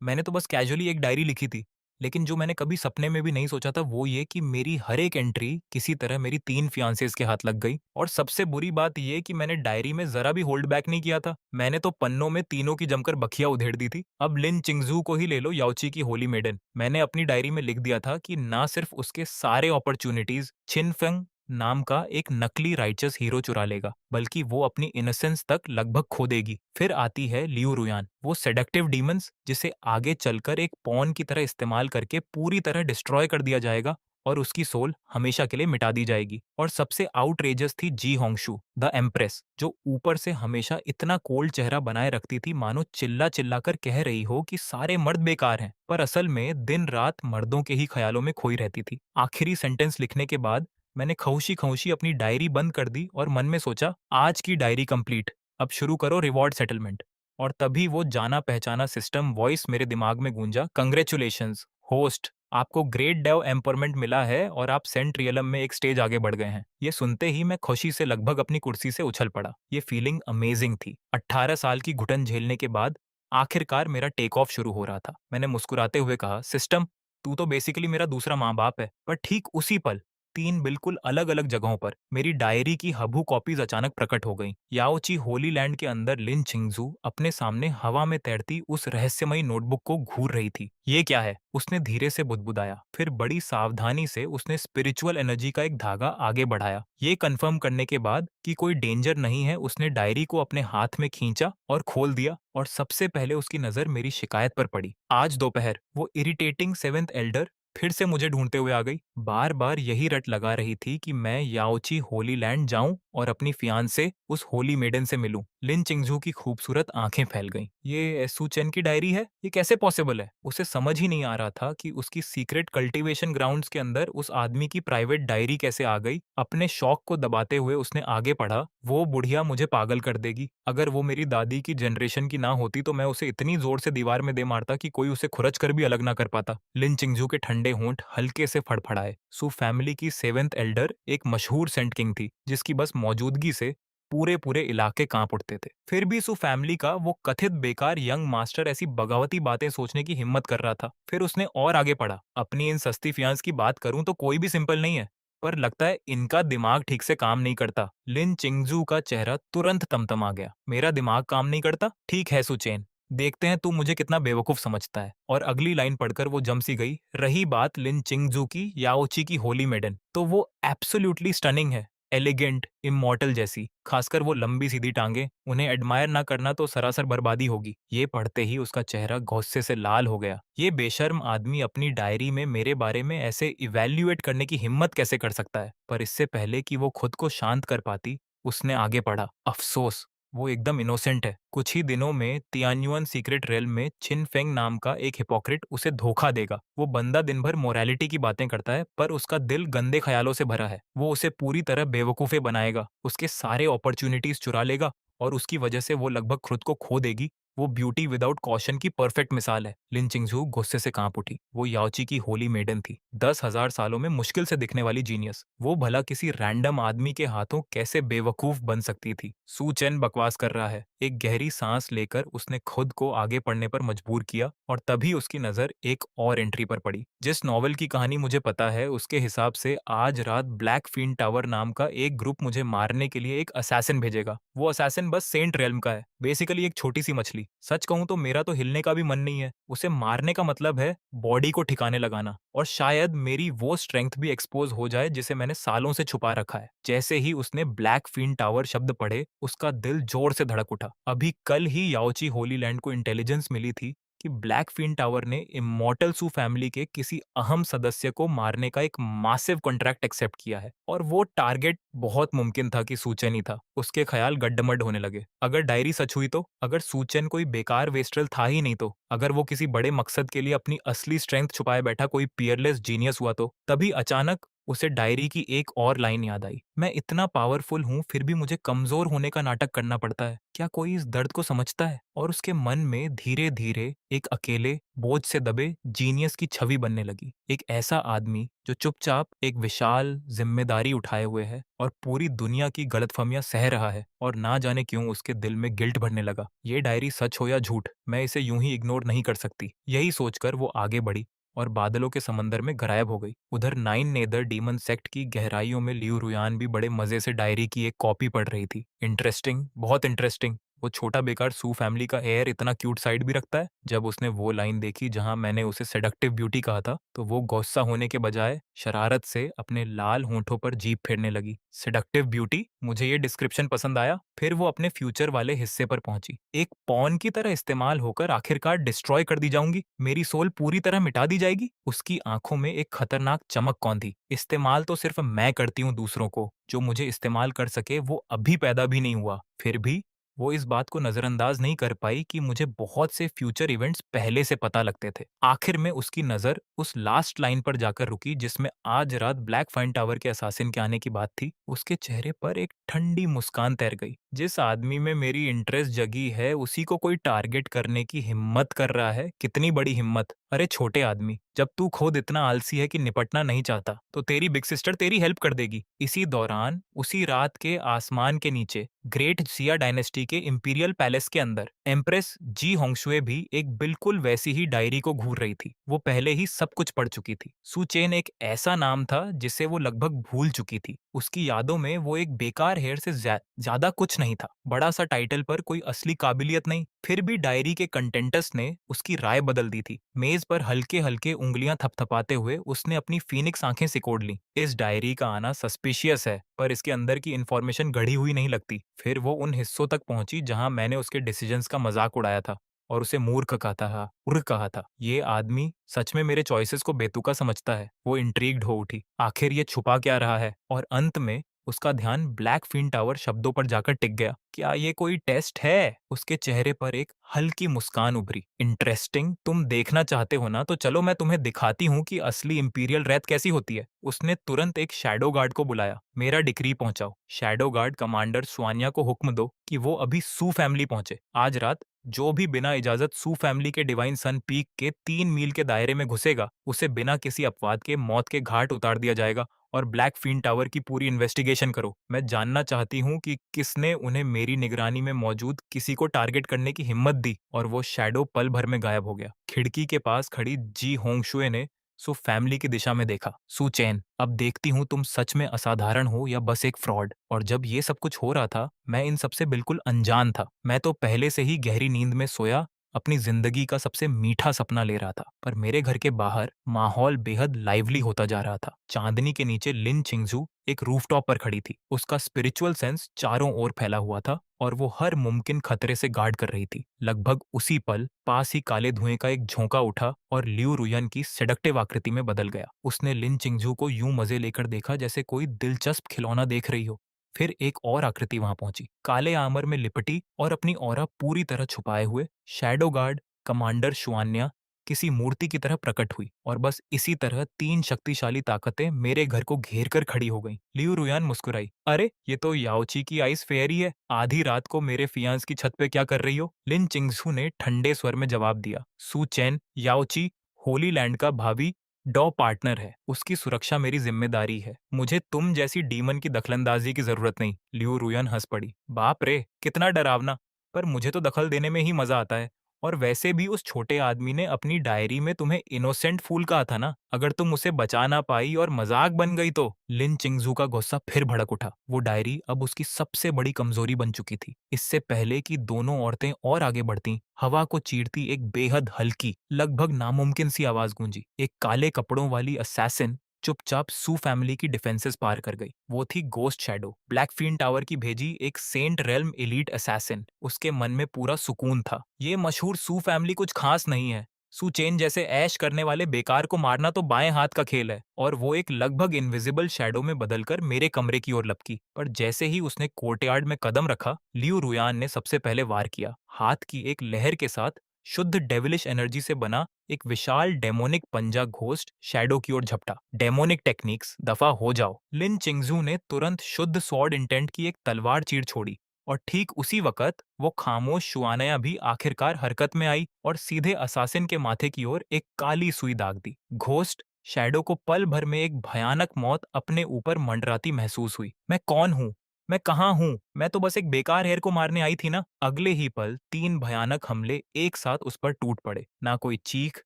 मैंने तो बस कैजुअली एक डायरी लिखी थी, लेकिन जो मैंने कभी सपने में भी नहीं सोचा था वो ये कि मेरी हर एक एंट्री किसी तरह मेरी 3 फियांसेस के हाथ लग गई और सबसे बुरी बात ये कि मैंने डायरी में ज़रा भी होल्ड बैक नहीं किया था। मैंने तो पन्नों में तीनों की जमकर बखिया उधेड़ दी थी। अब लिन चिंगज़ू को ही ले लो, याओची की होली मेडन। मैंने अपनी डायरी में लिख दिया था कि ना सिर्फ उसके सारे अपॉर्च्युनिटीज़ छिन फेंग नाम का एक नकली राइचस हीरो चुरा लेगा, बल्कि वो अपनी इनोसेंस तक लगभग खो देगी। फिर आती है लियू रुयान, वो सेडक्टिव डीमंस जिसे आगे चलकर एक पॉन की तरह इस्तेमाल करके पूरी तरह डिस्ट्रॉय कर दिया जाएगा और उसकी सोल हमेशा के लिए मिटा दी जाएगी। और सबसे आउटरेजस थी जी होंगशू द एम्प्रेस, जो ऊपर से हमेशा इतना कोल्ड चेहरा बनाए रखती थी मानो चिल्ला चिल्ला कर कह रही हो कि सारे मर्द बेकार हैं, पर असल में दिन रात मर्दों के ही ख्यालों में खोई रहती थी। आखिरी सेंटेंस लिखने के बाद मैंने खौशी खौशी अपनी डायरी बंद कर दी और मन में सोचा, आज की डायरी कंप्लीट, अब शुरू करो रिवॉर्ड सेटलमेंट। और तभी वो जाना पहचाना सिस्टम वॉइस मेरे दिमाग में गूंजा, कंग्रेचुलेशंस होस्ट, आपको ग्रेट डेव एम्पावरमेंट मिला है और आप सेंट रियलम में एक स्टेज आगे बढ़ गए हैं। ये सुनते ही मैं खुशी से लगभग अपनी कुर्सी से उछल पड़ा। ये फीलिंग अमेजिंग थी। 18 साल की घुटन झेलने के बाद आखिरकार मेरा टेक ऑफ शुरू हो रहा था। मैंने मुस्कुराते हुए कहा, सिस्टम, तू तो बेसिकली मेरा दूसरा माँ बाप है। पर ठीक उसी पल 3 बिल्कुल अलग-अलग जगहों पर मेरी डायरी की हबू कॉपीज अचानक प्रकट हो गईं। याओची होली लैंड के अंदर लिन छिंगज़ू अपने सामने हवा में तैरती उस रहस्यमयी नोटबुक को घूर रही थी। ये क्या है? उसने धीरे से बुदबुदाया। फिर बड़ी सावधानी से उसने स्पिरिचुअल एनर्जी का एक धागा आगे बढ़ाया। ये कंफर्म करने के बाद कि कोई डेंजर नहीं है, उसने डायरी को अपने हाथ में खींचा और खोल दिया और सबसे पहले उसकी नजर मेरी शिकायत पर पड़ी। आज दोपहर वो इरिटेटिंग सेवेंथ एल्डर फिर से मुझे ढूंढते हुए आ गई। बार बार यही रट लगा रही थी कि मैं याओची होली लैंड जाऊं और अपनी फियांसे उस होली मेडन से मिलूं। लिन चिंगजू की खूबसूरत आंखें फैल गईं। ये सू चेन की डायरी है? ये कैसे पॉसिबल है? उसे समझ ही नहीं आ रहा था कि उसकी सीक्रेट कल्टीवेशन ग्राउंड्स के अंदर उस आदमी की प्राइवेट डायरी कैसे आ गई। अपने शौक को दबाते हुए उसने आगे पढ़ा, वो बुढ़िया मुझे पागल कर देगी। अगर वो मेरी दादी की जनरेशन की ना होती तो मैं उसे इतनी जोर से दीवार में दे मारता कि कोई उसे खुरच कर भी अलग ना कर पाता। लिन चिंगजू के ठंडे होंठ हल्के से फड़फड़ाए। सू फैमिली की सेवेंथ एल्डर एक मशहूर सेंट किंग थी, जिसकी बस मौजूदगी से पूरे पूरे इलाके कांप उठते थे। फिर भी सू फैमिली का वो कथित बेकार यंग मास्टर ऐसी बगावती बातें सोचने की हिम्मत कर रहा था। फिर उसने और आगे पढ़ा, अपनी इन सस्ती फियांस की बात करूं तो कोई भी सिंपल नहीं है, पर लगता है इनका दिमाग ठीक से काम नहीं करता। लिन चिंगजू का चेहरा तुरंत तमतमा गया। मेरा दिमाग काम नहीं करता? ठीक है सुचेन, देखते हैं तू मुझे कितना बेवकूफ समझता है। और अगली लाइन पढ़कर वो जम सी गई। रही बात लिन चिंगजू की याओची की होली मेडन, तो वो एब्सोल्युटली स्टनिंग है, एलिगेंट, इमॉर्टल जैसी। खासकर वो लंबी सीधी टांगे, उन्हें एडमायर ना करना तो सरासर बर्बादी होगी। ये पढ़ते ही उसका चेहरा गुस्से से लाल हो गया। ये बेशर्म आदमी अपनी डायरी में मेरे बारे में ऐसे इवैल्यूएट करने की हिम्मत कैसे कर सकता है? पर इससे पहले कि वो खुद को शांत कर पाती, उसने आगे पढ़ा, अफसोस, वो एकदम इनोसेंट है। कुछ ही दिनों में तियान्युअन सीक्रेट रेल में छिन फेंग नाम का एक हिपोक्रेट उसे धोखा देगा। वो बंदा दिन भर मोरालिटी की बातें करता है, पर उसका दिल गंदे ख्यालों से भरा है। वो उसे पूरी तरह बेवकूफे बनाएगा, उसके सारे अपॉर्चुनिटीज चुरा लेगा और उसकी वजह से वो लगभग खुद को खो देगी। वो ब्यूटी विदाउट कॉशन की परफेक्ट मिसाल है। लिन चिंगजू गुस्से से कांप उठी। वो याओची की होली मेडन थी, 10,000 सालों में मुश्किल से दिखने वाली जीनियस। वो भला किसी रैंडम आदमी के हाथों कैसे बेवकूफ बन सकती थी? सू चेन बकवास कर रहा है। एक गहरी सांस लेकर उसने खुद को आगे पढ़ने पर मजबूर किया और तभी उसकी नजर एक और एंट्री पर पड़ी। जिस नॉवल की कहानी मुझे पता है उसके हिसाब से आज रात ब्लैक फीन टावर नाम का एक ग्रुप मुझे मारने के लिए एक असैसिन भेजेगा। वो असैसिन बस सेंट रेल्म का है, बेसिकली एक छोटी सी मछली। सच कहूं तो मेरा तो हिलने का भी मन नहीं है। उसे मारने का मतलब है बॉडी को ठिकाने लगाना, और शायद मेरी वो स्ट्रेंथ भी एक्सपोज हो जाए जिसे मैंने सालों से छुपा रखा है। जैसे ही उसने ब्लैक फीन टावर शब्द पढ़े, उसका दिल जोर से धड़क उठा। अभी कल ही याओची होली लैंड को इंटेलिजेंस मिली थी कि ब्लैक फीन टावर ने इमॉर्टल सू फैमिली के किसी अहम सदस्य को मारने का एक मासिव कॉन्ट्रैक्ट एक्सेप्ट किया है, और वो टारगेट बहुत मुमकिन था कि सूचन ही था। उसके ख्याल गड्डमड होने लगे। अगर डायरी सच हुई तो, अगर सूचन कोई बेकार वेस्ट्रल था ही नहीं तो, अगर वो किसी बड़े मकसद के लिए अपनी असली स्ट्रेंथ छुपाए बैठा कोई पियरलेस जीनियस हुआ तो, तभी अचानक उसे डायरी की एक और लाइन याद आई, मैं इतना पावरफुल हूँ फिर भी मुझे कमजोर होने का नाटक करना पड़ता है। क्या कोई इस दर्द को समझता है? और उसके मन में धीरे धीरे एक अकेले बोझ से दबे जीनियस की छवि बनने लगी। एक ऐसा आदमी जो चुपचाप एक विशाल जिम्मेदारी उठाए हुए है और पूरी दुनिया की गलतफहमियां सह रहा है, और ना जाने क्यों उसके दिल में गिल्ट भरने लगा। ये डायरी सच हो या झूठ, मैं इसे यूं ही इग्नोर नहीं कर सकती। यही सोचकर वो आगे बढ़ी और बादलों के समंदर में गायब हो गई। उधर नाइन नेदर डीमन सेक्ट की गहराइयों में लियू रुयान भी बड़े मजे से डायरी की एक कॉपी पढ़ रही थी। इंटरेस्टिंग, बहुत इंटरेस्टिंग। वो छोटा बेकार सू फैमिली का एयर इतना क्यूट साइड भी रखता है। जब उसने वो लाइन देखी जहां मैंने उसे सेडक्टिव ब्यूटी कहा था, तो वो गुस्सा होने के बजाय शरारत से अपने लाल होंठों पर जीभ फेरने लगी। सेडक्टिव ब्यूटी, मुझे ये डिस्क्रिप्शन पसंद आया। फिर वो अपने फ्यूचर वाले हिस्से पर पहुंची। एक पॉन की तरह इस्तेमाल होकर आखिरकार डिस्ट्रॉय कर दी जाऊंगी, मेरी सोल पूरी तरह मिटा दी जाएगी। उसकी आंखों में एक खतरनाक चमक कौंधी। इस्तेमाल तो सिर्फ मैं करती हूँ दूसरों को, जो मुझे इस्तेमाल कर सके वो अभी पैदा भी नहीं हुआ। फिर भी वो इस बात को नजरअंदाज नहीं कर पाई कि मुझे बहुत से फ्यूचर इवेंट्स पहले से पता लगते थे। आखिर में उसकी नजर उस लास्ट लाइन पर जाकर रुकी जिसमें आज रात ब्लैक फाइन टावर के असासिन के आने की बात थी। उसके चेहरे पर एक ठंडी मुस्कान तैर गई। जिस आदमी में मेरी इंटरेस्ट जगी है उसी को कोई टारगेट करने की हिम्मत कर रहा है? कितनी बड़ी हिम्मत! अरे छोटे आदमी, जब तू खुद इतना आलसी है कि निपटना नहीं चाहता, तो तेरी बिग सिस्टर तेरी हेल्प कर देगी। इसी दौरान उसी रात के आसमान के नीचे ग्रेट सिया डायनेस्टी के इंपीरियल पैलेस के अंदर एम्प्रेस जी होंगशुए भी एक बिल्कुल वैसी ही डायरी को घूर रही थी। वो पहले ही सब कुछ पढ़ चुकी थी। सुचेन एक ऐसा नाम था जिसे वो लगभग भूल चुकी थी। उसकी यादों में वो एक बेकार हेयर से ज्यादा कुछ नहीं था। बड़ा सा टाइटल पर कोई असली काबिलियत नहीं। फिर भी डायरी के कंटेंटस ने उसकी राय बदल दी थी। मेज पर हल्के हल्के उंगलियां थपथपाते हुए उसने अपनी फीनिक्स आंखें सिकोड़ ली। इस डायरी का आना सस्पिशियस है, पर इसके अंदर की इंफॉर्मेशन गढ़ी हुई नहीं लगती। फिर वो उन हिस्सों तक पहुंची जहां मैंने उसके डिसीजंस का मजाक उड़ाया था और उसे मूर्ख कहा था। ये आदमी सच में मेरे चॉइसेस को बेतुका समझता है। वो इंट्रीग्ड हो उठी, आखिर ये छुपा क्या रहा है? और अंत में उसका ध्यान ब्लैक फिन टावर शब्दों पर जाकर टिक गया। क्या ये कोई टेस्ट है? उसके चेहरे पर एक हल्की मुस्कान उभरी। इंटरेस्टिंग, तुम देखना चाहते हो ना, तो चलो मैं तुम्हें दिखाती हूँ कि असली इंपीरियल रैत कैसी होती है। उसने तुरंत एक शैडो गार्ड को बुलाया। मेरा डिक्री पहुंचाओ। शैडो गार्ड कमांडर स्वानिया को हुक्म दो कि वो अभी सू फैमिली पहुंचे। आज रात जो भी बिना इजाजत सू फैमिली के डिवाइन सन पीक के 3 मील के दायरे में घुसेगा, उसे बिना किसी अपवाद के मौत के घाट उतार दिया जाएगा। और ब्लैक फिन टावर की पूरी इन्वेस्टिगेशन करो। मैं जानना चाहती हूँ कि किसने उन्हें मेरी निगरानी में मौजूद किसी को टारगेट करने की हिम्मत दी। और वो शैडो पल भर में गायब हो गया। खिड़की के पास खड़ी जी होंगशुए ने सु फैमिली की दिशा में देखा। सु चैन, अब देखती हूँ तुम सच में असाधारण हो या बस एक फ्रॉड। और जब ये सब कुछ हो रहा था, मैं इन सबसे बिल्कुल अनजान था। मैं तो पहले से ही गहरी नींद में सोया अपनी जिंदगी का सबसे मीठा सपना ले रहा था। पर मेरे घर के बाहर माहौल बेहद लाइवली होता जा रहा था। चांदनी के नीचे लिन चिंगजू एक रूफटॉप पर खड़ी थी। उसका स्पिरिचुअल सेंस चारों ओर फैला हुआ था और वो हर मुमकिन खतरे से गार्ड कर रही थी। लगभग उसी पल पास ही काले धुएं का एक झोंका उठा और लियू रुयन की सेडक्टिव आकृति में बदल गया। उसने लिन चिंगजू को यूं मजे लेकर देखा जैसे कोई दिलचस्प खिलौना देख रही हो। फिर एक और आकृति वहां पहुंची, काले आमर में लिपटी और अपनी ऑरा पूरी तरह छुपाए हुए शैडो गार्ड कमांडर शुआन्या किसी मूर्ति की तरह प्रकट हुई। और बस इसी तरह 3 शक्तिशाली ताकतें मेरे घर को घेर कर खड़ी हो गईं। लियू रुयान मुस्कुराई। अरे ये तो याओची की आइस फेयरी है। आधी रात को मेरे फियांस की छत पे क्या कर रही हो? लिन चिंगसू ने ठंडे स्वर में जवाब दिया। सू चैन, याओची होली लैंड का भावी डॉ पार्टनर है। उसकी सुरक्षा मेरी जिम्मेदारी है। मुझे तुम जैसी डीमन की दखलंदाजी की जरूरत नहीं। लियू रुयन हंस पड़ी। बाप रे, कितना डरावना! पर मुझे तो दखल देने में ही मजा आता है। और वैसे भी उस छोटे आदमी ने अपनी डायरी में तुम्हें इनोसेंट फूल कहा था ना। अगर तुम उसे बचा ना पाई और मजाक बन गई तो। लिन चिंगजू का गुस्सा फिर भड़क उठा। वो डायरी अब उसकी सबसे बड़ी कमजोरी बन चुकी थी। इससे पहले कि दोनों औरतें और आगे बढ़ती, हवा को चीरती एक बेहद हल्की, लगभग नामुमकिन सी आवाज गूंजी। एक काले कपड़ों वाली असैसिन चुपचाप सू फैमिली की डिफेंसेस पार कर गई। वो थी गोस्ट शैडो, ब्लैक फीन टावर की भेजी एक सेंट रेल्म एलीट असैसिन। उसके मन में पूरा सुकून था। ये मशहूर सू फैमिली कुछ खास नहीं है। सू चेन जैसे ऐश करने वाले बेकार को मारना तो बाएं हाथ का खेल है। और वो एक लगभग इनविजिबल शैडो में बदलकर मेरे कमरे की ओर लपकी। पर जैसे ही उसने कोर्टयार्ड में कदम रखा, लियू रुयान ने सबसे पहले वार किया। हाथ की एक लहर के साथ शुद्ध डेविलिश एनर्जी से बना एक विशाल डेमोनिक पंजा घोस्ट शैडो की ओर झपटा। डेमोनिक टेक्निक्स, दफा हो जाओ। लिन चिंगजू ने तुरंत शुद्ध स्वॉर्ड इंटेंट की एक तलवार चीर छोड़ी और ठीक उसी वक्त वो खामोश शुआनया भी आखिरकार हरकत में आई और सीधे असासिन के माथे की ओर एक काली सुई दाग दी। घोस्ट शैडो को पल भर में एक भयानक मौत अपने ऊपर मंडराती महसूस हुई। मैं कौन हूँ? मैं कहाँ हूँ? मैं तो बस एक बेकार हेयर को मारने आई थी ना। अगले ही पल 3 भयानक हमले एक साथ उस पर टूट पड़े। ना कोई चीख,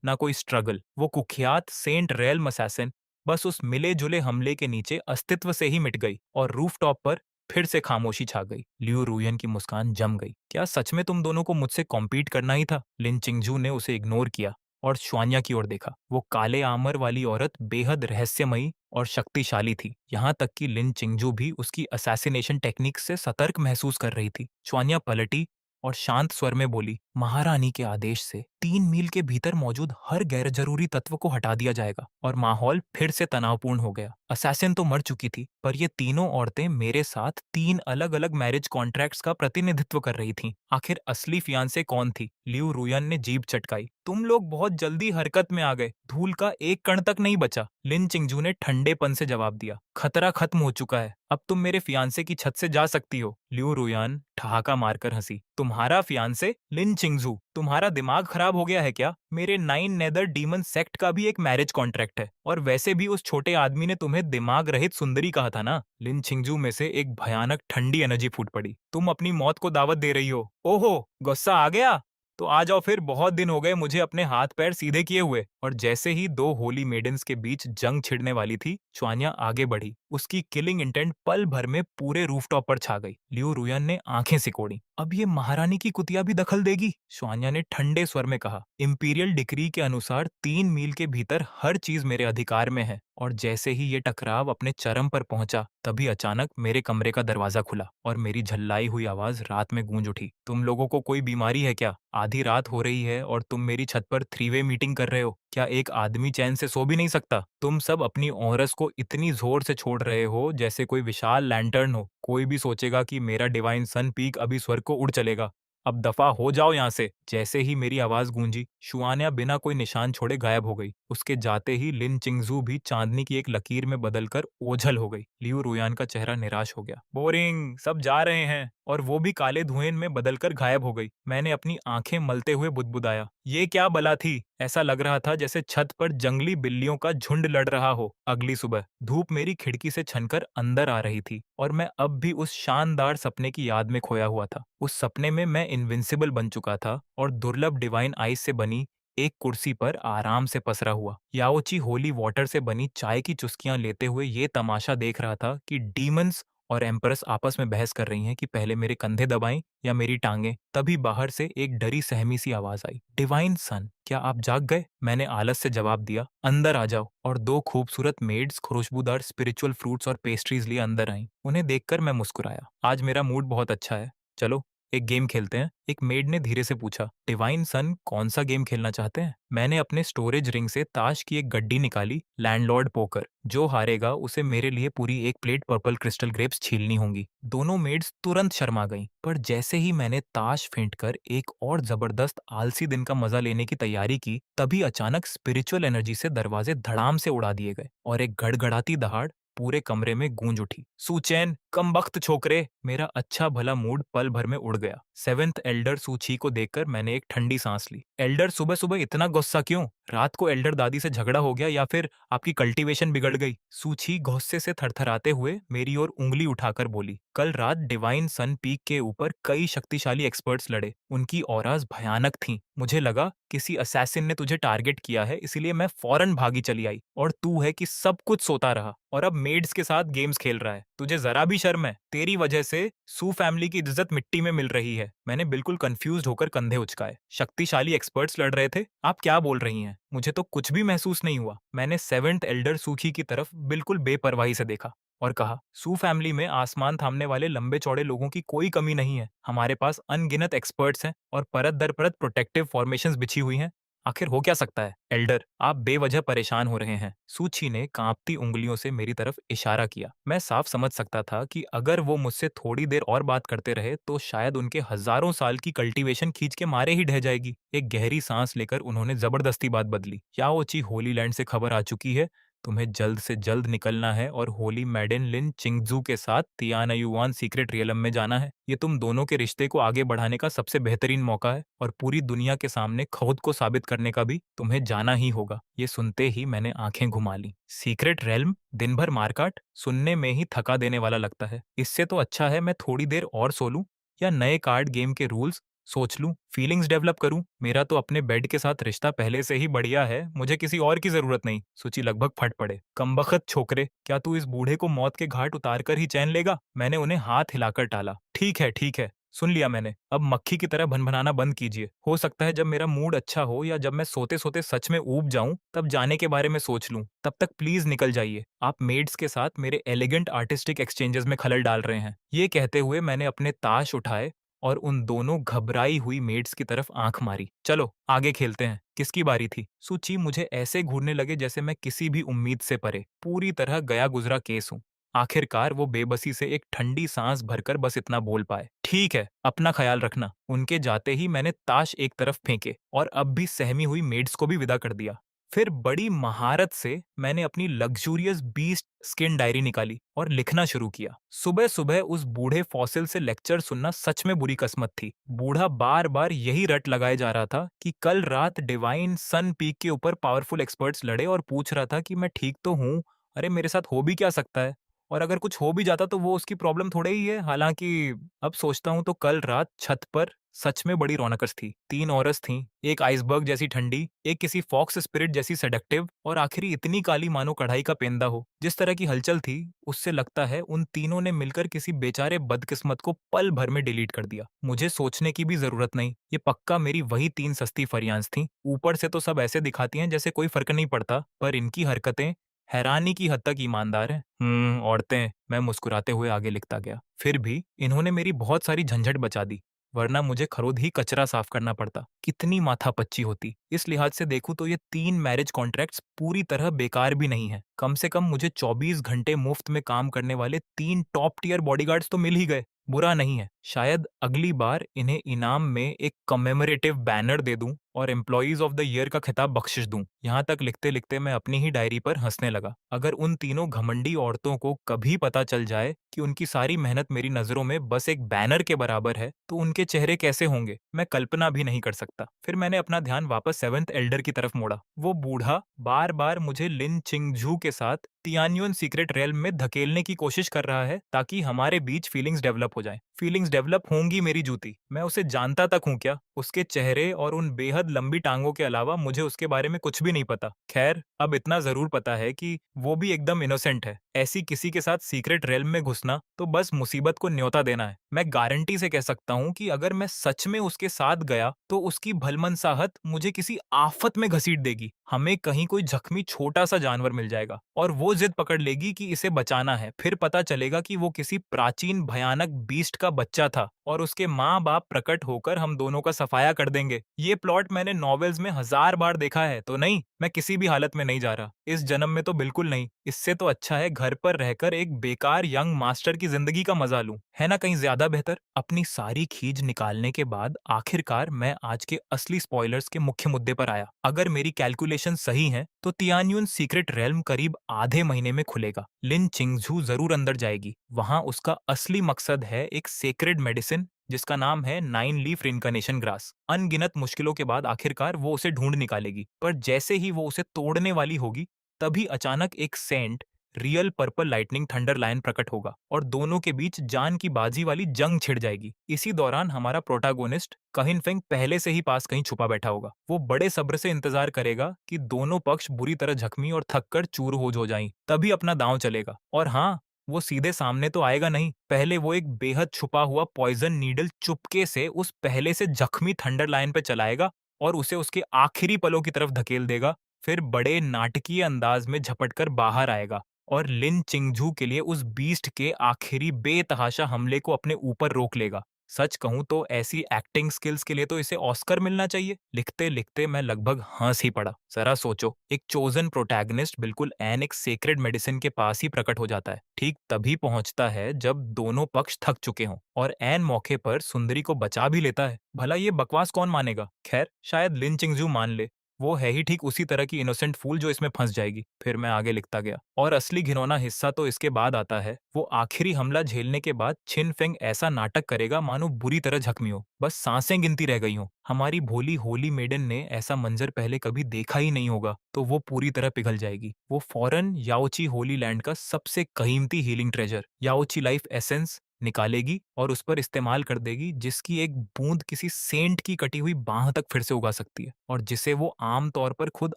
ना कोई स्ट्रगल। वो कुख्यात सेंट रेल्म असैसिन बस उस मिले-जुले हमले के नीचे अस्तित्व से ही मिट गई और रूफटॉप पर फिर से खामोशी छा गई। लियू रुयन की मुस्कान जम गई। क्या सच में तुम दोनों को मुझसे कॉम्पीट करना ही था? लिन चिंगजू ने उसे इग्नोर किया और श्वान्या की ओर देखा। वो काले आमर वाली औरत बेहद रहस्यमयी और शक्तिशाली थी। यहाँ तक कि लिन चिंगजू भी उसकी असैसिनेशन टेक्निक से सतर्क महसूस कर रही थी। श्वान्या पलटी और शांत स्वर में बोली, महारानी के आदेश से 3 मील के भीतर मौजूद हर गैर जरूरी तत्व को हटा दिया जाएगा। और माहौल फिर से तनावपूर्ण हो गया। असैसिन तो मर चुकी थी, पर ये तीनों औरतें मेरे साथ 3 अलग-अलग मैरिज कॉन्ट्रैक्ट्स का प्रतिनिधित्व कर रही थीं। आखिर असली फियांसे कौन थी? लियू रुयन ने जीभ चटकाई। तुम लोग बहुत जल्दी हरकत में आ गए। धूल का एक कण तक नहीं बचा। लिन चिंगजू ने ठंडेपन से जवाब दिया। खतरा खत्म हो चुका है। अब तुम मेरे फियांसे की छत से जा सकती हो। लियू रुयान ठहाका मारकर हंसी। तुम्हारा फियांसे? लिन चिंगजू, तुम्हारा दिमाग खराब हो गया है क्या? मेरे 9 नेदर डीमन सेक्ट का भी एक मैरिज कॉन्ट्रैक्ट है। और वैसे भी उस छोटे आदमी ने तुम्हें दिमाग रहित सुंदरी कहा था ना। लिन चिंगजू में से एक भयानक ठंडी एनर्जी फूट पड़ी। तुम अपनी मौत को दावत दे रही हो? ओहो, गुस्सा आ गया? तो आ जाओ फिर। बहुत दिन हो गए मुझे अपने हाथ पैर सीधे किए हुए। और जैसे ही 2 होली मेडन्स के बीच जंग छिड़ने वाली थी, च्वान्या आगे बढ़ी। उसकी किलिंग इंटेंट पल भर में पूरे रूफटॉप पर छा गई। लियू रुयन ने आंखें सिकोड़ी। अब ये महारानी की कुतिया भी दखल देगी? श्वान्या ने ठंडे स्वर में कहा। इंपीरियल डिक्री के अनुसार 3 मील के भीतर हर चीज मेरे अधिकार में है। और जैसे ही ये टकराव अपने चरम पर पहुंचा, तभी अचानक मेरे कमरे का दरवाजा खुला और मेरी झल्लाई हुई आवाज रात में गूंज उठी। तुम लोगों को कोई बीमारी है क्या? आधी रात हो रही है और तुम मेरी छत पर 3 वे मीटिंग कर रहे हो। क्या एक आदमी चैन से सो भी नहीं सकता? तुम सब अपनी औरस को इतनी जोर से छोड़ रहे हो जैसे कोई विशाल लैंटर्न हो। कोई भी सोचेगा कि मेरा डिवाइन सन पीक अभी स्वर्ग को उड़ चलेगा। अब दफा हो जाओ यहाँ से। जैसे ही मेरी आवाज गूंजी, शुआन्या बिना कोई निशान छोड़े गायब हो गई। उसके जाते ही लिन चिंगजू भी चांदनी की एक लकीर में बदलकर ओझल हो गई। लियू रुयान का चेहरा निराश हो गया। बोरिंग, सब जा रहे हैं। और वो भी काले धुएं में बदलकर गायब हो गई। मैंने अपनी आंखें मलते हुए बुदबुदाया, ये क्या बला थी? ऐसा लग रहा था जैसे छत पर जंगली बिल्लियों का झुंड लड़ रहा हो। अगली सुबह धूप मेरी खिड़की से छनकर अंदर आ रही थी और मैं अब भी उस शानदार सपने की याद में खोया हुआ था। उस सपने में मैं इनविंसिबल बन चुका था और दुर्लभ डिवाइन आइस से बनी एक कुर्सी पर आराम से पसरा हुआ याओची होली वाटर से बनी चाय की चुस्कियां लेते हुए ये तमाशा देख रहा था कि डीमंस और एम्प्रेस आपस में बहस कर रही हैं कि पहले मेरे कंधे दबाएं या मेरी टांगें। तभी बाहर से एक डरी सहमी सी आवाज आई, डिवाइन सन, क्या आप जाग गए? मैंने आलस से जवाब दिया, अंदर आ जाओ। और 2 खूबसूरत मेड्स खुशबूदार स्पिरिचुअल फ्रूट्स और पेस्ट्रीज लिए अंदर आईं। उन्हें देखकर मैं मुस्कुराया। आज मेरा मूड बहुत अच्छा है। चलो एक गेम खेलते हैं। एक मेड ने धीरे से पूछा। डिवाइन सन, कौन सा गेम खेलना चाहते हैं? मैंने अपने स्टोरेज रिंग से ताश की एक गड्डी निकाली, लैंडलॉर्ड पोकर। जो हारेगा उसे मेरे लिए पूरी एक प्लेट पर्पल क्रिस्टल ग्रेप्स छीलनी होंगी। दोनों मेड्स तुरंत शर्मा गईं, पर जैसे ही मैंने ताश फेंट कर एक और जबरदस्त आलसी दिन का मजा लेने की तैयारी की, तभी अचानक स्पिरिचुअल एनर्जी से दरवाजे धड़ाम से उड़ा दिए गए और एक गड़गड़ाती दहाड़ पूरे कमरे में गूंज उठी। सुचैन, कमबख्त छोकरे! मेरा अच्छा भला मूड पल भर में उड़ गया। 7th एल्डर सूची को देखकर मैंने एक ठंडी सांस ली। एल्डर, सुबह सुबह इतना गुस्सा क्यों? रात को एल्डर दादी से झगड़ा हो गया या फिर आपकी कल्टीवेशन बिगड़ गई? सूची गुस्से से थरथराते हुए मेरी ओर उंगली उठाकर बोली, कल रात डिवाइन सन पीक के ऊपर कई शक्तिशाली एक्सपर्ट्स लड़े। उनकी ऑराज भयानक थीं। मुझे लगा किसी असैसिन ने तुझे टारगेट किया है, इसलिए मैं फौरन भागी चली आई। और तू है कि सब कुछ सोता रहा और अब मेड्स के साथ गेम्स खेल रहा है। तुझे जरा भी शर्म है? तेरी वजह से सू फैमिली की इज्जत मिट्टी में मिल रही है। मैंने बिल्कुल कंफ्यूज्ड होकर कंधे उचकाए। शक्तिशाली एक्सपर्ट्स लड़ रहे थे? आप क्या बोल रही हैं? मुझे तो कुछ भी महसूस नहीं हुआ। मैंने 7th एल्डर सूखी की तरफ बिल्कुल बेपरवाही से देखा और कहा, सू फैमिली में आसमान थामने वाले लंबे चौड़े लोगों की कोई कमी नहीं है। हमारे पास अनगिनत एक्सपर्ट्स हैं और परत दर परत प्रोटेक्टिव फॉर्मेशंस बिछी हुई हैं। आखिर हो क्या सकता है? एल्डर, आप बेवजह परेशान हो रहे हैं। सूची ने कांपती उंगलियों से मेरी तरफ इशारा किया। मैं साफ समझ सकता था कि अगर वो मुझसे थोड़ी देर और बात करते रहे तो शायद उनके हजारों साल की कल्टीवेशन खींच के मारे ही ढह जाएगी। एक गहरी सांस लेकर उन्होंने जबरदस्ती बात बदली। याओ ची होली लैंड से खबर आ चुकी है। तुम्हें जल्द से जल्द निकलना है और होली मैडन लिन चिंगजू के साथ तियानायुआन सीक्रेट रियलम में जाना है। ये तुम दोनों के रिश्ते को आगे बढ़ाने का सबसे बेहतरीन मौका है और पूरी दुनिया के सामने खुद को साबित करने का भी तुम्हें जाना ही होगा। ये सुनते ही मैंने आंखें घुमा ली। सीक्रेट रेल्म, दिन भर मारकाट, सुनने में ही थका देने वाला लगता है। इससे तो अच्छा है मैं थोड़ी देर और सो लूं या नए कार्ड गेम के रूल्स सोच लूं, फीलिंग्स डेवलप करूं। मेरा तो अपने बेड के साथ रिश्ता पहले से ही बढ़िया है, मुझे किसी और की जरूरत नहीं। सूची लगभग फट पड़े। कमबख्त छोकरे, क्या तू इस बूढ़े को मौत के घाट उतार कर ही चैन लेगा? मैंने उन्हें हाथ हिलाकर टाला। ठीक है, सुन लिया मैंने। अब मक्खी की तरह भनभनाना बंद कीजिए। हो सकता है जब मेरा मूड अच्छा हो या जब मैं सोते सोते सच में ऊब जाऊं तब जाने के बारे में सोच लूं। तब तक प्लीज निकल जाइए। आप मेड्स के साथ मेरे एलिगेंट आर्टिस्टिक एक्सचेंजेस में खलल डाल रहे हैं। ये कहते हुए मैंने अपने ताश उठाए और उन दोनों घबराई हुई मेड्स की तरफ आंख मारी। चलो आगे खेलते हैं। किसकी बारी थी? सूची मुझे ऐसे घूरने लगे जैसे मैं किसी भी उम्मीद से परे पूरी तरह गया गुजरा केस हूं। आखिरकार वो बेबसी से एक ठंडी सांस भरकर बस इतना बोल पाए, ठीक है, अपना ख्याल रखना। उनके जाते ही मैंने ताश एक तरफ फेंके और अब भी सहमी हुई मेड्स को भी विदा कर दिया। फिर बड़ी महारत से मैंने अपनी लग्जूरियस बीस्ट स्किन डायरी निकाली और लिखना शुरू किया। सुबह सुबह उस बूढ़े फॉसिल से लेक्चर सुनना सच में बुरी किस्मत थी। बूढ़ा बार बार यही रट लगाए जा रहा था कि कल रात डिवाइन सन पीक के ऊपर पावरफुल एक्सपर्ट्स लड़े और पूछ रहा था कि मैं ठीक तो हूँ। अरे मेरे साथ हो भी क्या सकता है? और अगर कुछ हो भी जाता तो वो उसकी प्रॉब्लम थोड़े ही है। हालांकि अब सोचता हूँ तो कल रात छत पर सच में बड़ी रौनकस थी। 3 औरस थीं, एक आइसबर्ग जैसी ठंडी, एक किसी फॉक्स स्पिरिट जैसी सेडक्टिव और आखिरी इतनी काली मानो कढ़ाई का पेंदा हो। जिस तरह की हलचल थी उससे लगता है उन तीनों ने मिलकर किसी बेचारे बदकिस्मत को पल भर में डिलीट कर दिया। मुझे सोचने की भी जरूरत नहीं, ये पक्का मेरी वही 3 सस्ती फरियांस थीं। ऊपर से तो सब ऐसे दिखाती हैं जैसे कोई फर्क नहीं पड़ता, पर इनकी हरकतें हैरानी की हद तक ईमानदार हैं। औरतें, मैं मुस्कुराते हुए आगे लिखता गया। फिर भी इन्होंने मेरी बहुत सारी झंझट बचा दी, वरना मुझे खरोद ही कचरा साफ करना पड़ता। कितनी माथापच्ची होती। इस लिहाज से देखूं तो ये 3 मैरिज कॉन्ट्रैक्ट्स पूरी तरह बेकार भी नहीं है। कम से कम मुझे 24 घंटे मुफ्त में काम करने वाले 3 टॉप टियर बॉडीगार्ड्स तो मिल ही गए। बुरा नहीं है। शायद अगली बार इन्हें इनाम में एक कमेमोरेटिव बैनर दे दूं और एम्प्लॉइज ऑफ द ईयर का खिताब बख्शिश दूं। यहाँ तक लिखते लिखते मैं अपनी ही डायरी पर हंसने लगा। अगर उन तीनों घमंडी औरतों को कभी पता चल जाए कि उनकी सारी मेहनत मेरी नजरों में बस एक बैनर के बराबर है तो उनके चेहरे कैसे होंगे मैं कल्पना भी नहीं कर सकता। फिर मैंने अपना ध्यान वापस सेवेंथ एल्डर की तरफ मोड़ा। वो बूढ़ा बार बार मुझे लिन चिंगझू के साथ तियान्युन सीक्रेट रेल्म में धकेलने की कोशिश कर रहा है ताकि हमारे बीच फीलिंग्स डेवलप हो जाएं। फीलिंग्स डेवलप होंगी मेरी जूती। मैं उसे जानता तक हूं क्या? उसके चेहरे और उन बेहद लंबी टांगों के अलावा मुझे उसके बारे में कुछ भी नहीं पता। खैर, अब इतना जरूर पता है कि वो भी एकदम इनोसेंट है। ऐसी किसी के साथ सीक्रेट रेल्म में घुसना तो बस मुसीबत को न्योता देना है। मैं गारंटी से कह सकता हूँ कि अगर मैं सच में उसके साथ गया तो उसकी भलमनसाहट मुझे किसी आफत में घसीट देगी। हमें कहीं कोई जख्मी छोटा सा जानवर मिल जाएगा और वो जिद पकड़ लेगी कि इसे बचाना है। फिर पता चलेगा कि वो किसी प्राचीन भयानक बीस्ट का बच्चा था और उसके माँ बाप प्रकट होकर हम दोनों का सफाया कर देंगे। ये प्लॉट मैंने नॉवेल्स में 1000 बार देखा है। तो नहीं, मैं किसी भी हालत में नहीं जा रहा। इस जन्म में तो बिल्कुल नहीं। इससे तो अच्छा है घर पर रहकर एक बेकार यंग मास्टर की जिंदगी का मजा लूं। है ना कहीं ज्यादा बेहतर? अपनी सारी खीज निकालने के बाद आखिरकार मैं आज के असली स्पॉयलर्स के मुख्य मुद्दे पर आया। अगर मेरी कैलकुलेशन सही है तो तियान्युन सीक्रेट रेल्म करीब आधे महीने में खुलेगा। लिन चिंगझू जरूर अंदर जाएगी। वहां उसका असली मकसद है एक सेक्रेड मेडिसिन जिसका नाम है 9 लीफ रिनकनेशन ग्रास। अनगिनत मुश्किलों के बाद आखिरकार वो उसे ढूंढ निकालेगी, पर जैसे ही वो उसे तोड़ने वाली होगी तभी अचानक एक central purple lightning thunder lion प्रकट होगा और दोनों के बीच जान की बाजी वाली जंग छिड़ जाएगी। इसी दौरान हमारा प्रोटागोनिस्ट कहिन फेंग पहले से ही पास कहीं छुपा बैठा होगा। वो बड़े सब्र से इंतजार करेगा कि दोनों पक्ष बुरी तरह जख्मी और थक कर चूर हो जाएं, तभी अपना दांव चलेगा। और हाँ, वो सीधे सामने तो आएगा नहीं। पहले वो एक बेहद छुपा हुआ पॉइजन नीडल चुपके से उस पहले से जख्मी थंडर लायन पे चलाएगा और उसे उसके आखिरी पलों की तरफ धकेल देगा। फिर बड़े नाटकीय अंदाज में झपटकर बाहर आएगा और लिन चिंगझू के लिए उस बीस्ट के आखिरी बेतहाशा हमले को अपने ऊपर रोक लेगा। सच कहूँ तो ऐसी एक्टिंग स्किल्स के लिए तो इसे ऑस्कर मिलना चाहिए। लिखते-लिखते मैं लगभग हँस ही पड़ा। ज़रा सोचो, एक चोज़न प्रोटैगनिस्ट बिल्कुल ऐन एक सेक्रेड मेडिसिन के पास ही प्रकट हो जाता है। ठीक तभी पहुँचता है जब दोनों पक्ष थक चुके हों और ऐन मौके पर सुंदरी को बचा भी लेता है। भला ये बकवास कौन मानेगा? खैर, शायद लिन चिंगजू मान ले। वो है ही ठीक उसी तरह की इनोसेंट फूल जो इसमें फंस जाएगी। फिर मैं आगे लिखता गया और असली घिनौना हिस्सा तो इसके बाद आता है। वो आखिरी हमला झेलने के बाद छिन फेंग ऐसा नाटक करेगा मानो बुरी तरह जख्मी हो, बस सांसें गिनती रह गई हों। हमारी भोली होली मेडन ने ऐसा मंजर पहले कभी देखा ही नहीं होगा, तो वो पूरी तरह पिघल जाएगी। वो फौरन याओची होली लैंड का सबसे कीमती हीलिंग ट्रेजर याओची लाइफ एसेंस निकालेगी और उस पर इस्तेमाल कर देगी, जिसकी एक बूंद किसी सेंट की कटी हुई बाह तक फिर से उगा सकती है और जिसे वो आम तौर पर खुद